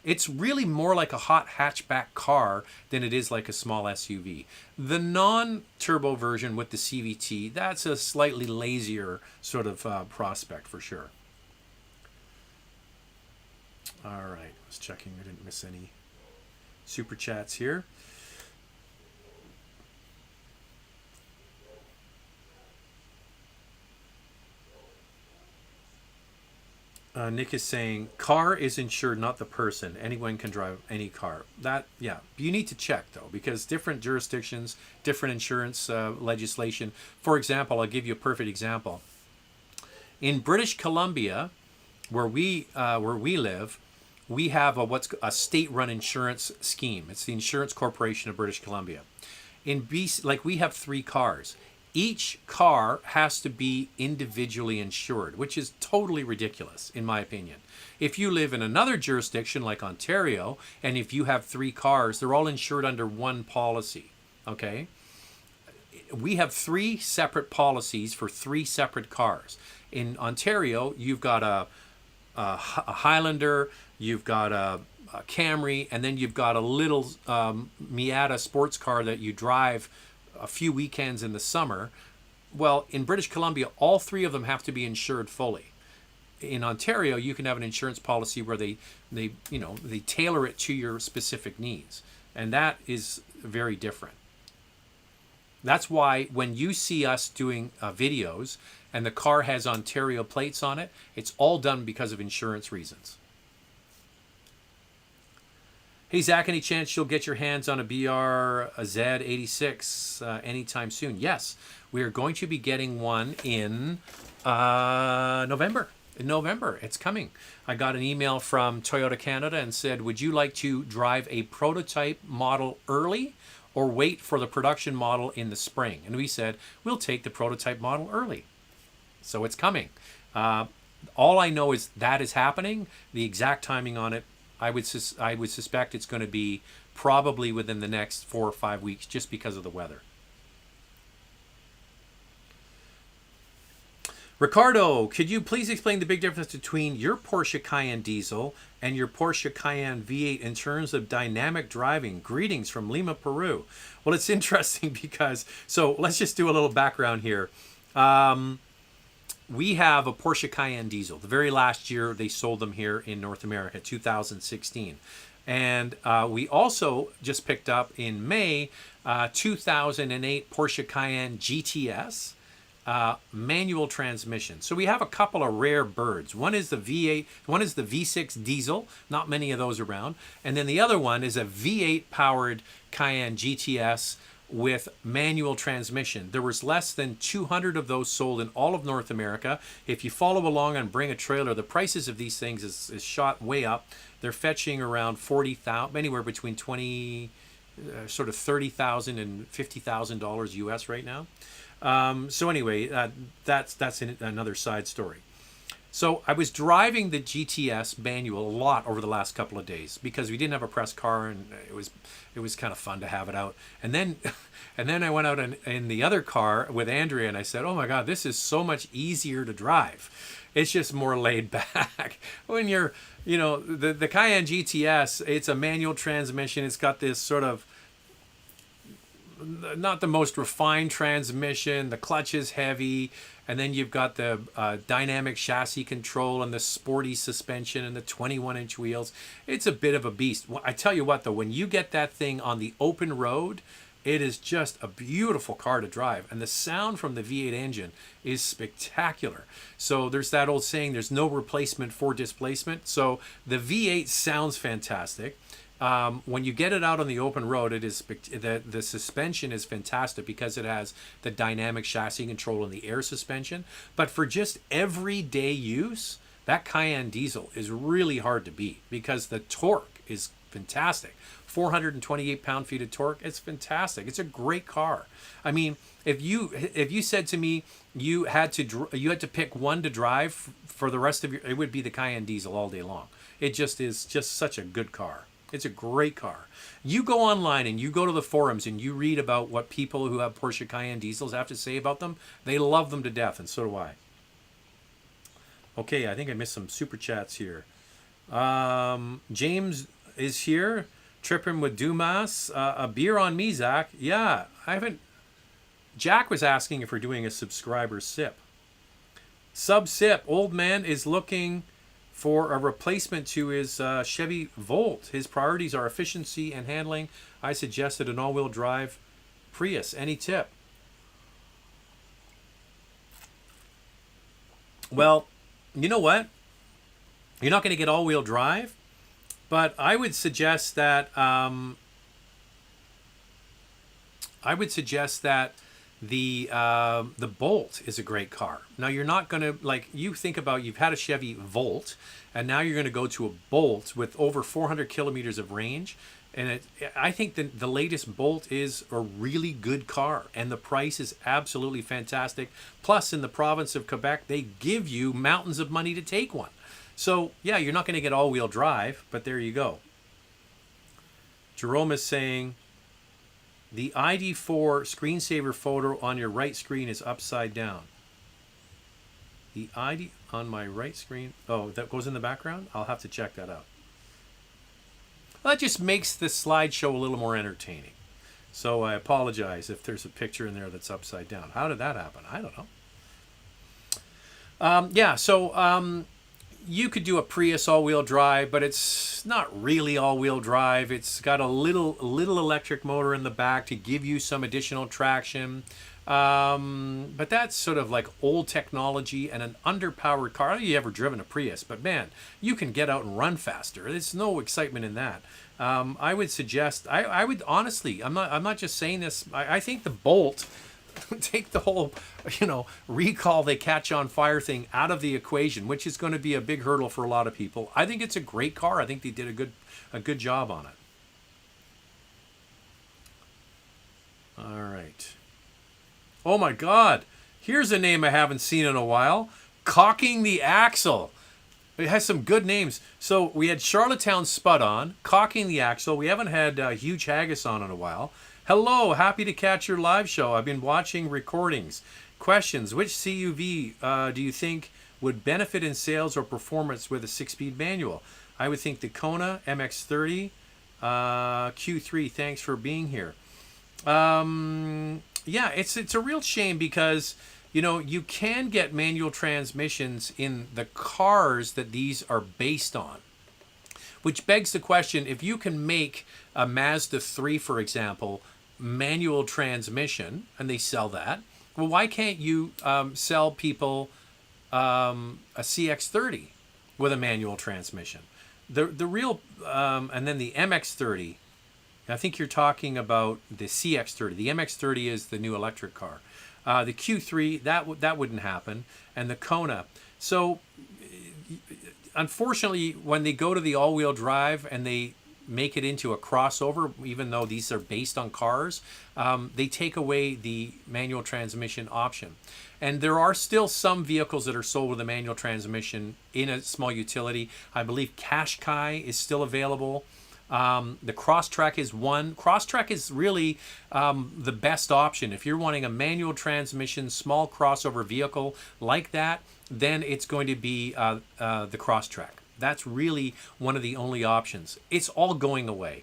it's really more like a hot hatchback car than it is like a small SUV. The non-turbo version with the CVT, that's a slightly lazier sort of prospect for sure. All right, I was checking. I didn't miss any super chats here. Nick is saying, car is insured, not the person. Anyone can drive any car. That, yeah. You need to check, though, because different jurisdictions, different insurance legislation. For example, I'll give you a perfect example. In British Columbia, where we live, we have what's a state-run insurance scheme. It's the Insurance Corporation of British Columbia. In BC, like we have 3 cars. Each car has to be individually insured, which is totally ridiculous, in my opinion. If you live in another jurisdiction like Ontario, and if you have 3 cars, they're all insured under one policy, okay? We have 3 separate policies for 3 separate cars. In Ontario, you've got a Highlander, you've got a Camry, and then you've got a little Miata sports car that you drive a few weekends in the summer. Well, in British Columbia, all 3 of them have to be insured fully. In Ontario, you can have an insurance policy where they tailor it to your specific needs, and that is very different. That's why when you see us doing videos and the car has Ontario plates on it, it's all done because of insurance reasons. Hey, Zach, any chance you'll get your hands on a BRZ86 anytime soon? Yes, we are going to be getting one in November. In November, it's coming. I got an email from Toyota Canada and said, would you like to drive a prototype model early or wait for the production model in the spring? And we said, we'll take the prototype model early. So it's coming. All I know is that is happening. The exact timing on it, I would suspect it's going to be probably within the next 4 or 5 weeks, just because of the weather. Ricardo, could you please explain the big difference between your Porsche Cayenne diesel and your Porsche Cayenne V8 in terms of dynamic driving? Greetings from Lima, Peru. Well, it's interesting because, so let's just do a little background here. We have a Porsche Cayenne diesel. The very last year they sold them here in North America, 2016. And we also just picked up in May 2008 Porsche Cayenne GTS. Manual transmission. So we have a couple of rare birds. One is the V8, one is the V6 diesel, not many of those around. And then the other one is a V8 powered Cayenne GTS with manual transmission. There was less than 200 of those sold in all of North America. If you follow along and bring a trailer, the prices of these things is shot way up. They're fetching around 40,000, anywhere between 20, sort of $30,000 and $50,000 US right now. So anyway, that's another side story. So I was driving the GTS manual a lot over the last couple of days because we didn't have a press car, and it was kind of fun to have it out. And then I went out in the other car with Andrea, and I said, "Oh my God, this is so much easier to drive. It's just more laid back." When you're, the Cayenne GTS, it's a manual transmission. It's got this sort of not the most refined transmission. The clutch is heavy, and then you've got the dynamic chassis control and the sporty suspension and the 21-inch wheels. It's a bit of a beast. I tell you what, though, when you get that thing on the open road, it is just a beautiful car to drive, and the sound from the V8 engine is spectacular. So there's that old saying, there's no replacement for displacement. So the V8 sounds fantastic. When you get it out on the open road, it is the suspension is fantastic because it has the dynamic chassis control and the air suspension. But for just everyday use, that Cayenne diesel is really hard to beat because the torque is fantastic. 428 pound-feet of torque. It's fantastic. It's a great car. I mean, if you said to me you had to pick one to drive for the rest of it would be the Cayenne diesel all day long. It just is just such a good car. It's a great car. You go online and you go to the forums and you read about what people who have Porsche Cayenne diesels have to say about them. They love them to death, and so do I. Okay, I think I missed some super chats here. James is here. Tripping with Dumas. A beer on me, Zach. Yeah, I haven't. Jack was asking if we're doing a subscriber sip. Sip. Old man is looking for a replacement to his Chevy Volt. His priorities are efficiency and handling. I suggested an all-wheel drive Prius. Any tip? Well, you know what? You're not going to get all-wheel drive, but I would suggest that the Bolt is a great car. Now you're not going to, you think about, you've had a Chevy Volt, and now you're going to go to a Bolt with over 400 kilometers of range. And I think the latest Bolt is a really good car, and the price is absolutely fantastic. Plus, in the province of Quebec, they give you mountains of money to take one. So yeah, you're not going to get all-wheel drive, but there you go. Jerome is saying, the ID4 screensaver photo on your right screen is upside down. The ID on my right screen. Oh, that goes in the background? I'll have to check that out. Well, that just makes the slideshow a little more entertaining. So I apologize if there's a picture in there that's upside down. How did that happen? I don't know. You could do a Prius all-wheel drive, but it's not really all-wheel drive. It's got a little electric motor in the back to give you some additional traction. But that's sort of like old technology and an underpowered car. I don't know if you've ever driven a Prius, but man, you can get out and run faster. There's no excitement in that. I would suggest, I would honestly, I'm not just saying this. I think the Bolt, take the whole, recall they catch on fire thing out of the equation, which is going to be a big hurdle for a lot of people. I think it's a great car. I think they did a good job on it. All right. Oh my God. Here's a name I haven't seen in a while. Cocking the Axle. It has some good names. So we had Charlottetown Spud on, Cocking the Axle. We haven't had Huge Haggis on in a while. Hello, happy to catch your live show. I've been watching recordings. Questions. Which CUV do you think would benefit in sales or performance with a 6-speed manual? I would think the Kona MX-30 Q3. Thanks for being here. Yeah, it's a real shame because you can get manual transmissions in the cars that these are based on, which begs the question: if you can make a Mazda 3, for example, manual transmission, and they sell that, well, why can't you sell people a CX-30 with a manual transmission? The real and then the MX-30. I think you're talking about the CX-30. The MX-30 is the new electric car. The Q3, that wouldn't happen. And the Kona. So, unfortunately, when they go to the all-wheel drive and they make it into a crossover, even though these are based on cars, they take away the manual transmission option. And there are still some vehicles that are sold with a manual transmission in a small utility. I believe Qashqai is still available. The Crosstrek is one. Crosstrek is really the best option. If you're wanting a manual transmission, small crossover vehicle like that, then it's going to be the Crosstrek. That's really one of the only options. It's all going away.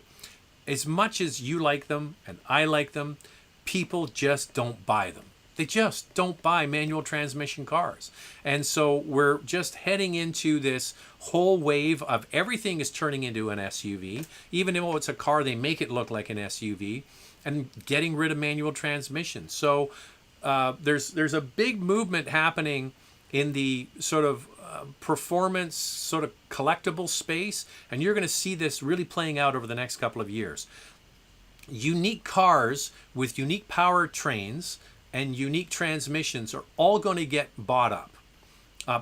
As much as you like them and I like them, people just don't buy them. They just don't buy manual transmission cars. And so we're just heading into this whole wave of everything is turning into an SUV. Even though it's a car, they make it look like an SUV, and getting rid of manual transmission. So there's a big movement happening in the sort of performance, sort of collectible space. And you're going to see this really playing out over the next couple of years. Unique cars with unique powertrains and unique transmissions are all going to get bought up.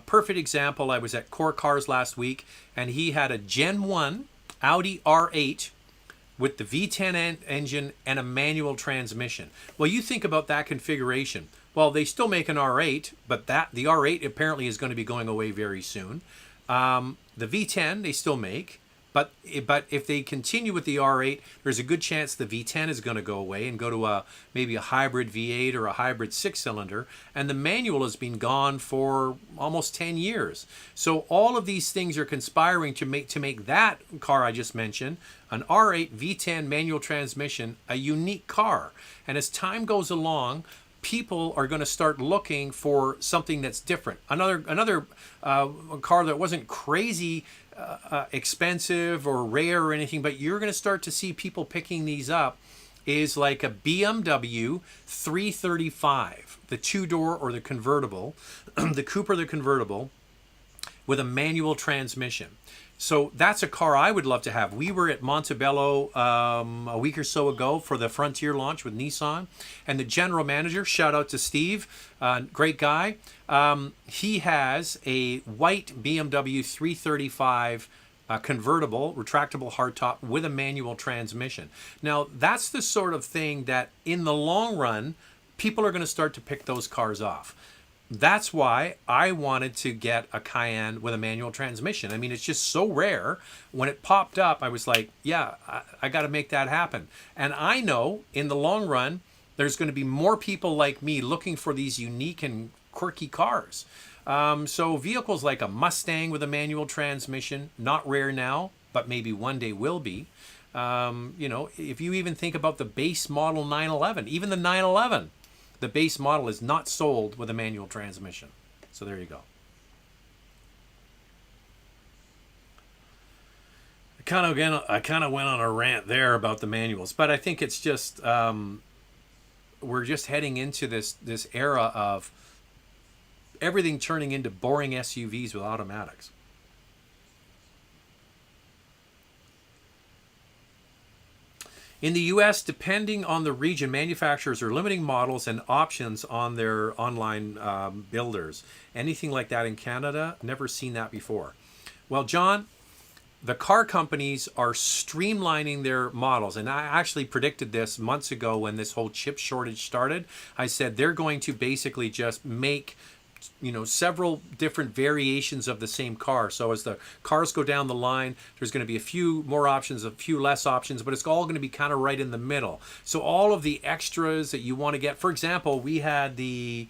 Perfect example, I was at Core Cars last week, and he had a Gen 1 Audi R8 with the V10 engine and a manual transmission. Well, you think about that configuration. Well, they still make an R8, but the R8 apparently is going to be going away very soon. The V10 they still make. But if they continue with the R8, there's a good chance the V10 is going to go away and go to maybe a hybrid V8 or a hybrid 6-cylinder. And the manual has been gone for almost 10 years. So all of these things are conspiring to make that car I just mentioned, an R8 V10 manual transmission, a unique car. And as time goes along, people are going to start looking for something that's different. Another car that wasn't crazy expensive or rare or anything, but you're going to start to see people picking these up, is like a BMW 335, the 2-door or the convertible, the coupe or the convertible with a manual transmission. So that's a car I would love to have. We were at Montebello a week or so ago for the Frontier launch with Nissan, and the general manager, shout out to Steve, great guy, he has a white BMW 335 convertible, retractable hardtop with a manual transmission. Now, that's the sort of thing that in the long run, people are going to start to pick those cars off. That's why I wanted to get a Cayenne with a manual transmission. I mean, it's just so rare. When it popped up, I was like, yeah, I got to make that happen. And I know in the long run, there's going to be more people like me looking for these unique and quirky cars. So vehicles like a Mustang with a manual transmission, not rare now, but maybe one day will be. If you even think about the base model 911, even the 911, the base model is not sold with a manual transmission. So there you go. I kind of went on a rant there about the manuals, but I think it's just we're just heading into this era of everything turning into boring SUVs with automatics. In the U.S., depending on the region, manufacturers are limiting models and options on their online builders. Anything like that in Canada? Never seen that before. Well, John, the car companies are streamlining their models. And I actually predicted this months ago when this whole chip shortage started. I said they're going to basically just make several different variations of the same car. So as the cars go down the line, there's going to be a few more options, a few less options, but it's all going to be kind of right in the middle. So all of the extras that you want to get, for example, we had the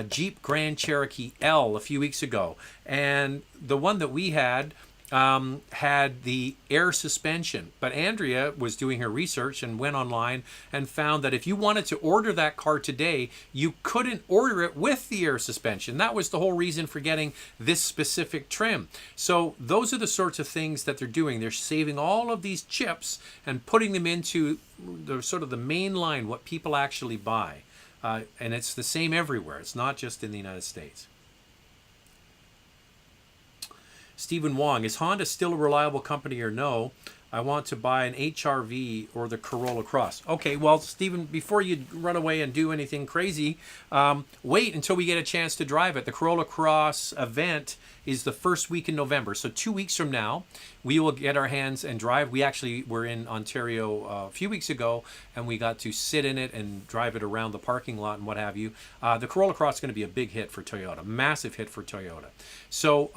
Jeep Grand Cherokee L a few weeks ago, and the one that we had the air suspension. But Andrea was doing her research and went online and found that if you wanted to order that car today, you couldn't order it with the air suspension. That was the whole reason for getting this specific trim. So those are the sorts of things that they're doing. They're saving all of these chips and putting them into the sort of the main line, what people actually buy. And it's the same everywhere. It's not just in the United States. Stephen Wong, is Honda still a reliable company or no? I want to buy an HR-V or the Corolla Cross. Okay, well, Stephen, before you run away and do anything crazy, wait until we get a chance to drive it. The Corolla Cross event is the first week in November. So 2 weeks from now, we will get our hands and drive. We actually were in Ontario a few weeks ago, and we got to sit in it and drive it around the parking lot and what have you. The Corolla Cross is going to be a big hit for Toyota, massive hit for Toyota. So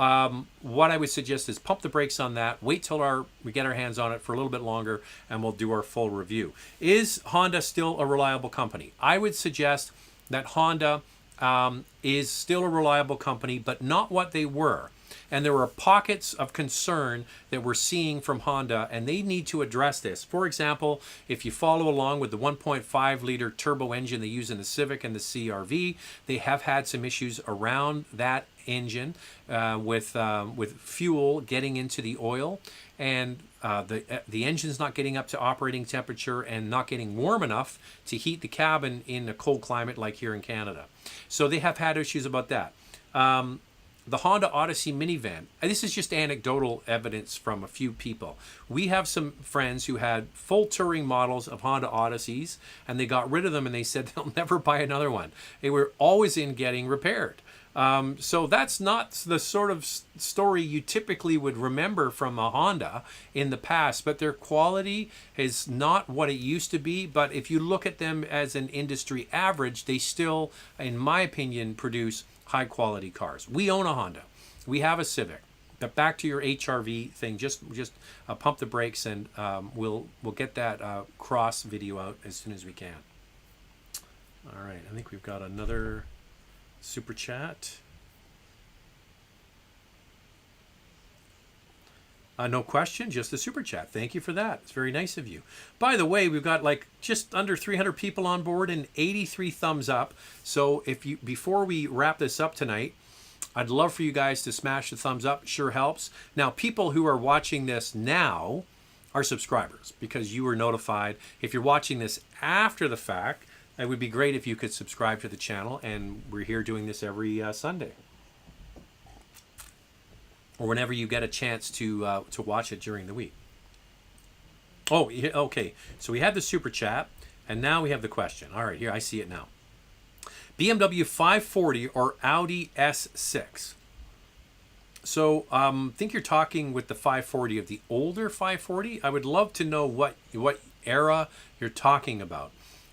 what I would suggest is pump the brakes on that. Wait till we get our hands on it for a little bit longer, and we'll do our full review. Is Honda still a reliable company? I would suggest that Honda is still a reliable company, but not what they were. And there are pockets of concern that we're seeing from Honda, and they need to address this. For example, if you follow along with the 1.5 liter turbo engine they use in the Civic and the CR-V, they have had some issues around that engine with fuel getting into the oil, and the engine's not getting up to operating temperature and not getting warm enough to heat the cabin in a cold climate like here in Canada. So they have had issues about that. The Honda Odyssey minivan, and this is just anecdotal evidence from a few people. We have some friends who had full touring models of Honda Odysseys, and they got rid of them and they said they'll never buy another one. They were always in getting repaired. So that's not the sort of story you typically would remember from a Honda in the past, but their quality is not what it used to be. But if you look at them as an industry average, they still, in my opinion, produce high quality cars. We own a Honda. We have a Civic. But back to your HR-V thing, just pump the brakes, and we'll get that cross video out as soon as we can. All right, I think we've got another super chat. No question, just a super chat. Thank you for that. It's very nice of you. By the way, we've got like just under 300 people on board and 83 thumbs up. So before we wrap this up tonight, I'd love for you guys to smash the thumbs up. It sure helps. Now, people who are watching this now are subscribers because you were notified. If you're watching this after the fact, it would be great if you could subscribe to the channel, and we're here doing this every Sunday. Or whenever you get a chance to watch it during the week. Oh, okay. So we had the super chat, and now we have the question. All right, here, I see it now. BMW 540 or Audi S6? So I think you're talking with the 540 of the older 540. I would love to know what era you're talking about.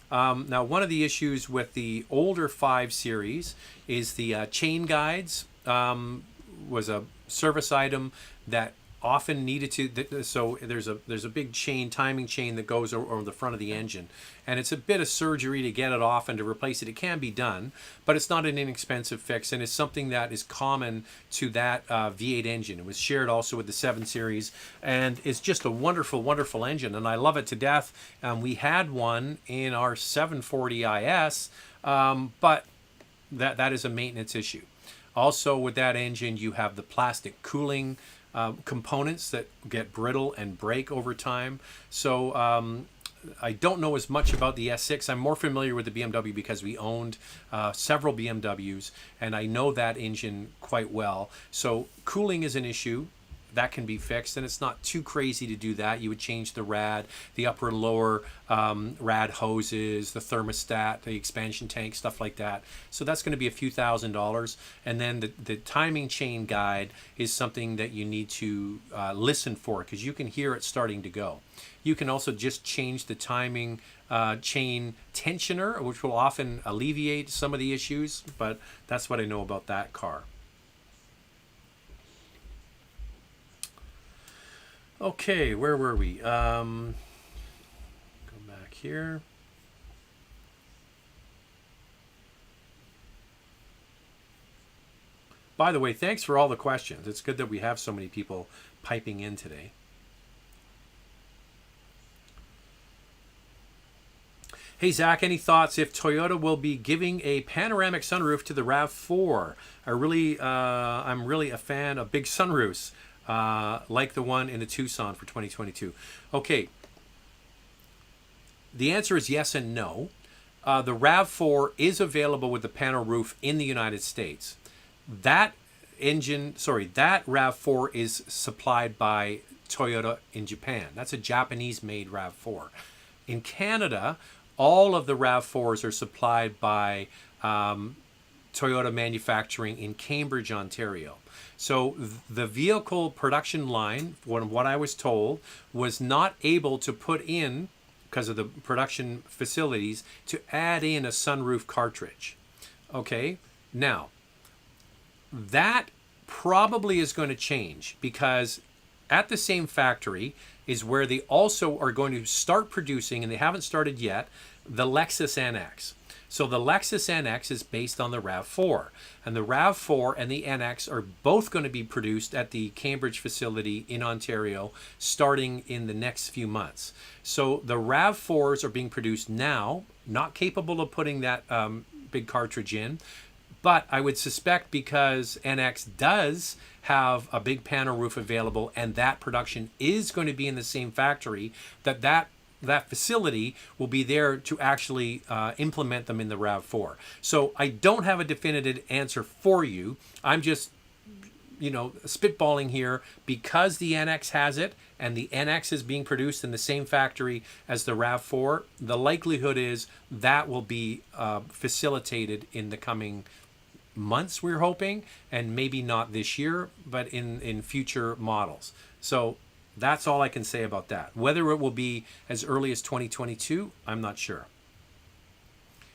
Now, one of the issues with the older 5 Series is the chain guides was a service item that often needed to, so there's a big chain, timing chain that goes over the front of the engine, and it's a bit of surgery to get it off and to replace it. It can be done, but it's not an inexpensive fix, and it's something that is common to that V8 engine. It was shared also with the 7 Series, and it's just a wonderful, wonderful engine, and I love it to death. We had one in our 740 IS, but that is a maintenance issue. Also, with that engine, you have the plastic cooling components that get brittle and break over time. So I don't know as much about the S6. I'm more familiar with the BMW because we owned several BMWs, and I know that engine quite well. So cooling is an issue. that can be fixed, and it's not too crazy to do that. You would change the rad, the upper and lower rad hoses, the thermostat, the expansion tank, stuff like that. So that's going to be a few $1,000s. And then the timing chain guide is something that you need to listen for, because you can hear it starting to go. You can also just change the timing chain tensioner, which will often alleviate some of the issues, but that's what I know about that car. Okay, where were we? Go back here. By the way, thanks for all the questions. It's good that we have so many people piping in today. Hey Zach, any thoughts if Toyota will be giving a panoramic sunroof to the RAV4? I'm really a fan of big sunroofs, like the one in the Tucson for 2022. Okay, the answer is yes and no. The RAV4 is available with the panel roof in the United States. That RAV4 is supplied by Toyota in Japan. That's a Japanese-made RAV4. In Canada, all of the RAV4s are supplied by Toyota Manufacturing in Cambridge, Ontario. So the vehicle production line, what I was told, was not able to put in, because of the production facilities, to add in a sunroof cartridge. Okay, now that probably is going to change, because at the same factory is where they also are going to start producing, and they haven't started yet, the Lexus NX. So the Lexus NX is based on the RAV4, and the RAV4 and the NX are both going to be produced at the Cambridge facility in Ontario starting in the next few months. So the RAV4s are being produced now, not capable of putting that big cartridge in, but I would suspect because NX does have a big panel roof available and that production is going to be in the same factory, that facility will be there to actually implement them in the RAV4. So I don't have a definitive answer for you. I'm just, spitballing here because the NX has it and the NX is being produced in the same factory as the RAV4. The likelihood is that will be facilitated in the coming months, we're hoping, and maybe not this year, but in future models. So that's all I can say about that. Whether it will be as early as 2022, I'm not sure.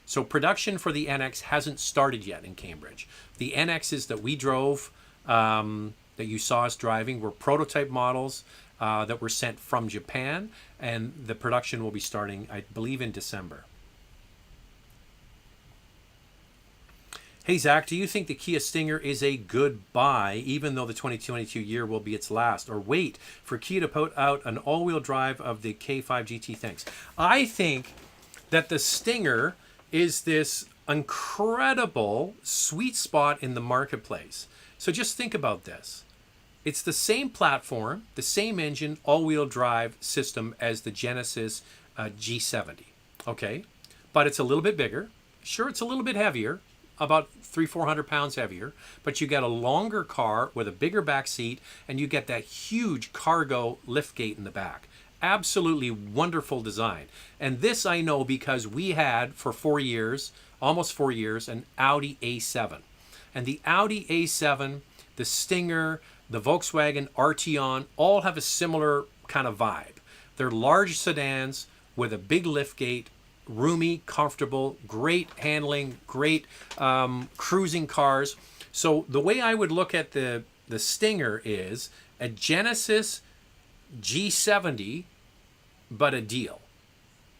So production for the NX hasn't started yet in Cambridge. The NXs that we drove, that you saw us driving, were prototype models that were sent from Japan, and the production will be starting, I believe, in December. Hey Zach, do you think the Kia Stinger is a good buy, even though the 2022 year will be its last? Or wait for Kia to put out an all-wheel drive of the K5 GT? Thanks. I think that the Stinger is this incredible sweet spot in the marketplace. So just think about this. It's the same platform, the same engine, all-wheel drive system as the Genesis G70. Okay, but it's a little bit bigger. Sure, it's a little bit heavier, about 300-400 pounds heavier, but you get a longer car with a bigger back seat, and you get that huge cargo liftgate in the back. Absolutely wonderful design. And this I know because we had for 4 years, almost 4 years, an Audi A7. And the Audi A7, the Stinger, the Volkswagen Arteon all have a similar kind of vibe. They're large sedans with a big liftgate, roomy, comfortable, great handling, great cruising cars. So the way I would look at the Stinger is a Genesis G70, but a deal.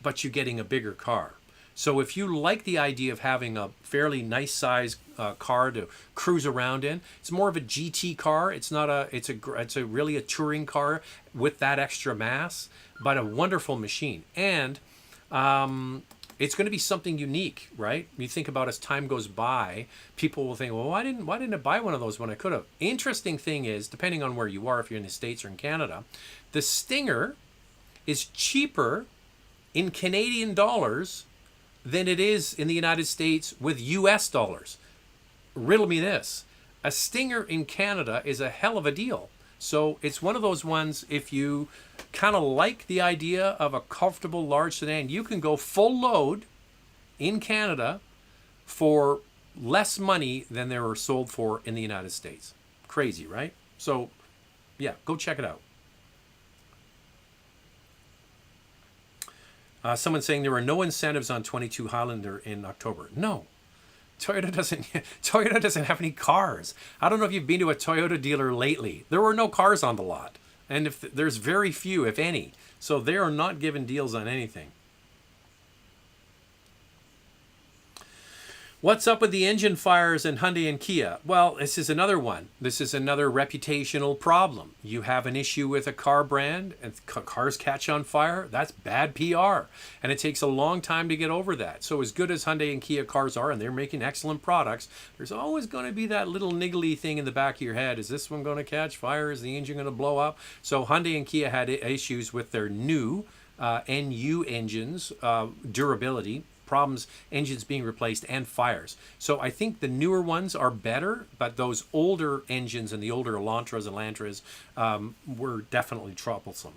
But you're getting a bigger car. So if you like the idea of having a fairly nice size car to cruise around in, it's more of a GT car. It's not a. It's a really a touring car with that extra mass, but a wonderful machine. And it's going to be something unique, right? You think about as time goes by, people will think, well, why didn't I buy one of those when I could have? Interesting thing is, depending on where you are, if you're in the States or in Canada, the Stinger is cheaper in Canadian dollars than it is in the United States with US dollars. Riddle me this. A Stinger in Canada is a hell of a deal So it's one of those ones, if you kind of like the idea of a comfortable large sedan, you can go full load in Canada for less money than they were sold for in the United States. Crazy, right? So yeah, go check it out. Someone saying there were no incentives on 22 Highlander in October. No, Toyota doesn't. Toyota doesn't have any cars. I don't know if you've been to a Toyota dealer lately. There were no cars on the lot, and if there's very few, if any, so they are not giving deals on anything. What's up with the engine fires in Hyundai and Kia? Well, this is another one. This is another reputational problem. You have an issue with a car brand and cars catch on fire. That's bad PR. And it takes a long time to get over that. So as good as Hyundai and Kia cars are, and they're making excellent products, there's always going to be that little niggly thing in the back of your head. Is this one going to catch fire? Is the engine going to blow up? So Hyundai and Kia had issues with their new NU engines, durability, problems, engines being replaced, and fires. So I think the newer ones are better, but those older engines and the older Elantras and Lantras were definitely troublesome.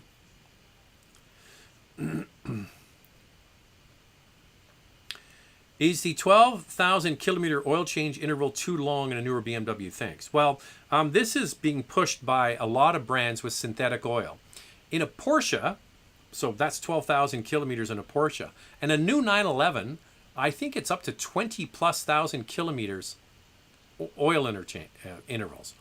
Is the 12,000 kilometer oil change interval too long in a newer BMW? Thanks. Well, this is being pushed by a lot of brands with synthetic oil. In a Porsche, so that's 12,000 kilometers in a Porsche. And a new 911, I think it's up to 20,000+ kilometers oil intervals.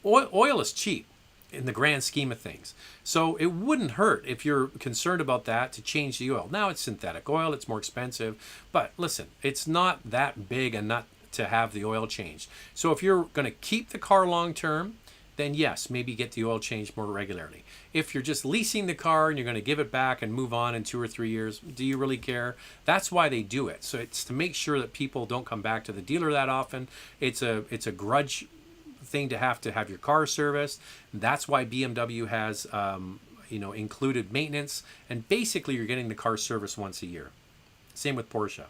Oil is cheap in the grand scheme of things. So it wouldn't hurt if you're concerned about that to change the oil. Now it's synthetic oil, it's more expensive. But listen, it's not that big a nut to have the oil changed. So if you're going to keep the car long term, then yes, maybe get the oil changed more regularly. If you're just leasing the car and you're going to give it back and move on in 2 or 3 years, do you really care? That's why they do it. So it's to make sure that people don't come back to the dealer that often. It's a grudge thing to have your car serviced. That's why BMW has included maintenance, and basically you're getting the car serviced once a year. Same with Porsche.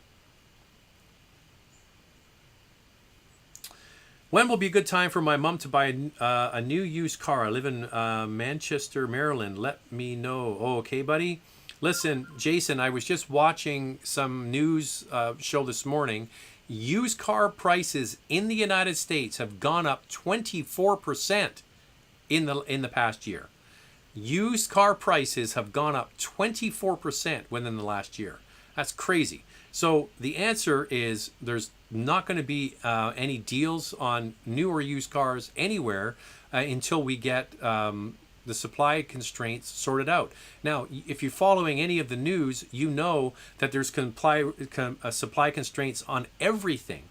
When will be a good time for my mom to buy a new used car? I live in Manchester, Maryland. Let me know. Oh, okay, buddy. Listen, Jason, I was just watching some news show this morning. Used car prices in the United States have gone up 24% in the past year. Used car prices have gone up 24% within the last year. That's crazy. So the answer is there's not going to be any deals on new or used cars anywhere until we get the supply constraints sorted out. Now, if you're following any of the news, you know that there's supply constraints on everything.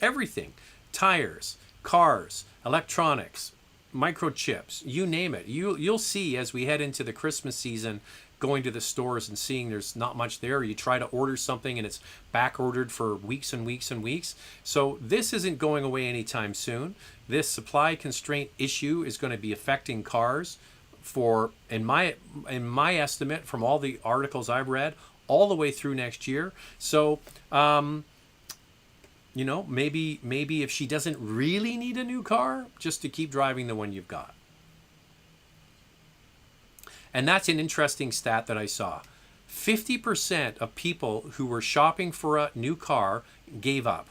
Everything. Tires, cars, electronics, microchips, you name it. You'll see as we head into the Christmas season, going to the stores and seeing there's not much there. You try to order something and it's back ordered for weeks and weeks and weeks. So this isn't going away anytime soon. This supply constraint issue is going to be affecting cars for, in my estimate, from all the articles I've read, all the way through next year. So maybe if she doesn't really need a new car, just to keep driving the one you've got. And that's an interesting stat that I saw. 50% of people who were shopping for a new car gave up,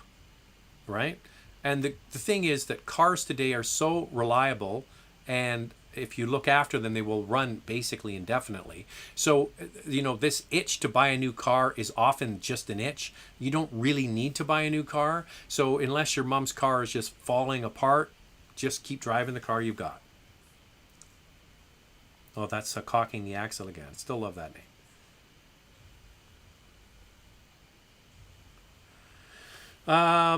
right? And the thing is that cars today are so reliable, and if you look after them, they will run basically indefinitely. So, this itch to buy a new car is often just an itch. You don't really need to buy a new car. So unless your mom's car is just falling apart, just keep driving the car you've got. Oh, that's caulking the axle again. Still love that name.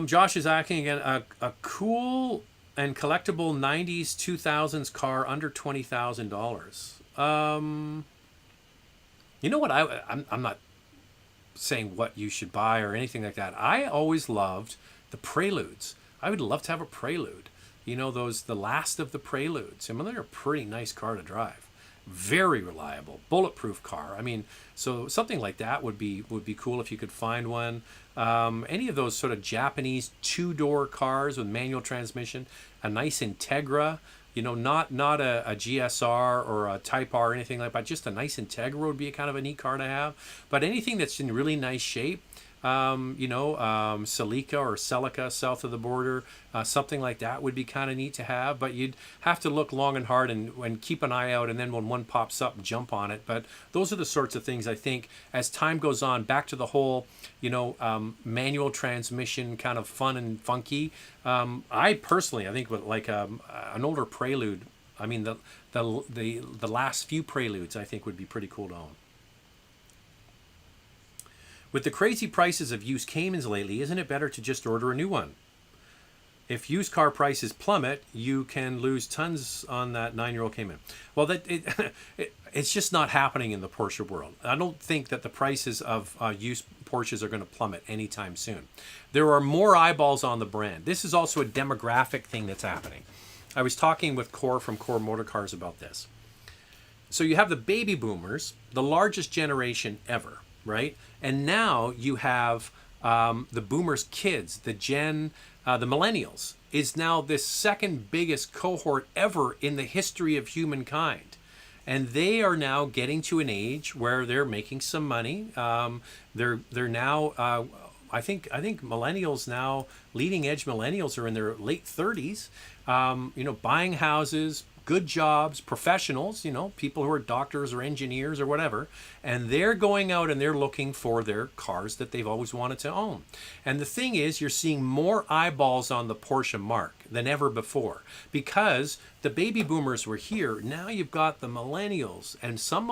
Josh is asking again, a cool and collectible 90s, 2000s car under $20,000. You know what? I'm not saying what you should buy or anything like that. I always loved the Preludes. I would love to have a Prelude. The last of the Preludes. I mean, they're a pretty nice car to drive. Very reliable, bulletproof car. I mean, so something like that would be cool if you could find one. Any of those sort of Japanese 2-door cars with manual transmission, a nice Integra, Not a GSR or a Type R or anything like that. Just a nice Integra would be a kind of a neat car to have. But anything that's in really nice shape, Celica or Celica south of the border, something like that would be kind of neat to have. But you'd have to look long and hard and keep an eye out, and then when one pops up, jump on it. But those are the sorts of things I think as time goes on, back to the whole, manual transmission kind of fun and funky. I think with like an older Prelude, I mean the last few Preludes I think would be pretty cool to own. With the crazy prices of used Caymans lately, isn't it better to just order a new one? If used car prices plummet, you can lose tons on that 9-year-old Cayman. Well, it's just not happening in the Porsche world. I don't think that the prices of used Porsches are going to plummet anytime soon. There are more eyeballs on the brand. This is also a demographic thing that's happening. I was talking with Core from Core Motor Cars about this. So you have the baby boomers, the largest generation ever, right? And now you have the boomers' kids, the millennials, is now the second biggest cohort ever in the history of humankind. And they are now getting to an age where they're making some money. They're now, I think millennials now, leading edge millennials are in their late 30s, buying houses, good jobs, professionals, people who are doctors or engineers or whatever, and they're going out and they're looking for their cars that they've always wanted to own. And the thing is, you're seeing more eyeballs on the Porsche mark than ever before because the baby boomers were here. Now you've got the millennials, and some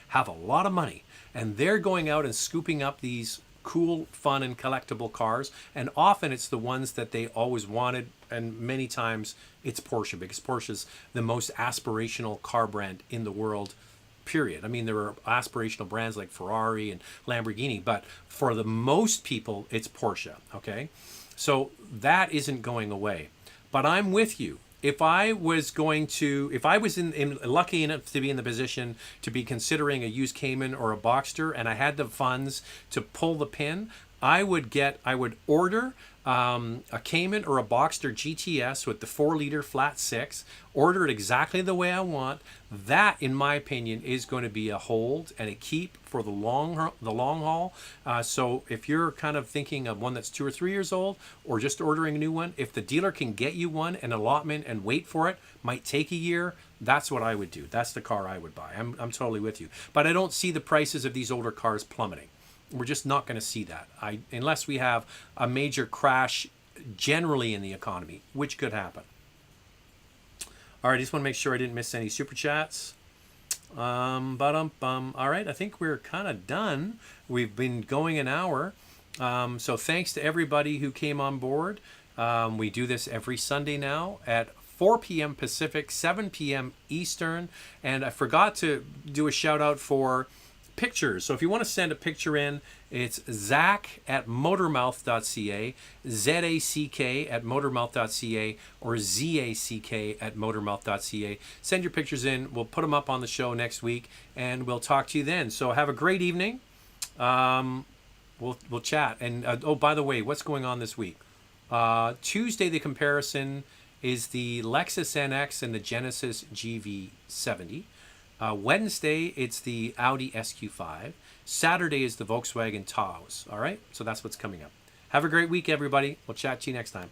have a lot of money, and they're going out and scooping up these cool, fun, and collectible cars, and often it's the ones that they always wanted, and many times it's Porsche, because Porsche's the most aspirational car brand in the world, period. I mean, there are aspirational brands like Ferrari and Lamborghini, but for the most people, it's Porsche, okay? So that isn't going away. But I'm with you. If I was lucky enough to be in the position to be considering a used Cayman or a Boxster, and I had the funds to pull the pin, I would order a Cayman or a Boxster GTS with the 4-liter flat 6, order it exactly the way I want. That, in my opinion, is going to be a hold and a keep for the long haul. So if you're kind of thinking of one that's 2 or 3 years old, or just ordering a new one, if the dealer can get you one, an allotment, and wait for it, might take a year, that's what I would do. That's the car I would buy. I'm totally with you. But I don't see the prices of these older cars plummeting. We're just not going to see that, unless we have a major crash generally in the economy, which could happen. All right, I just want to make sure I didn't miss any super chats. All right, I think we're kind of done. We've been going an hour. So thanks to everybody who came on board. We do this every Sunday now at 4 p.m. Pacific, 7 p.m. Eastern. And I forgot to do a shout out for pictures. So if you want to send a picture in, it's zack@motormouth.ca, zack@motormouth.ca, or zack@motormouth.ca. Send your pictures in. We'll put them up on the show next week, and we'll talk to you then. So have a great evening. We'll chat. And by the way, what's going on this week? Tuesday, the comparison is the Lexus NX and the Genesis GV70. Wednesday, it's the Audi SQ5. Saturday is the Volkswagen Taos. All right? So that's what's coming up. Have a great week, everybody. We'll chat to you next time.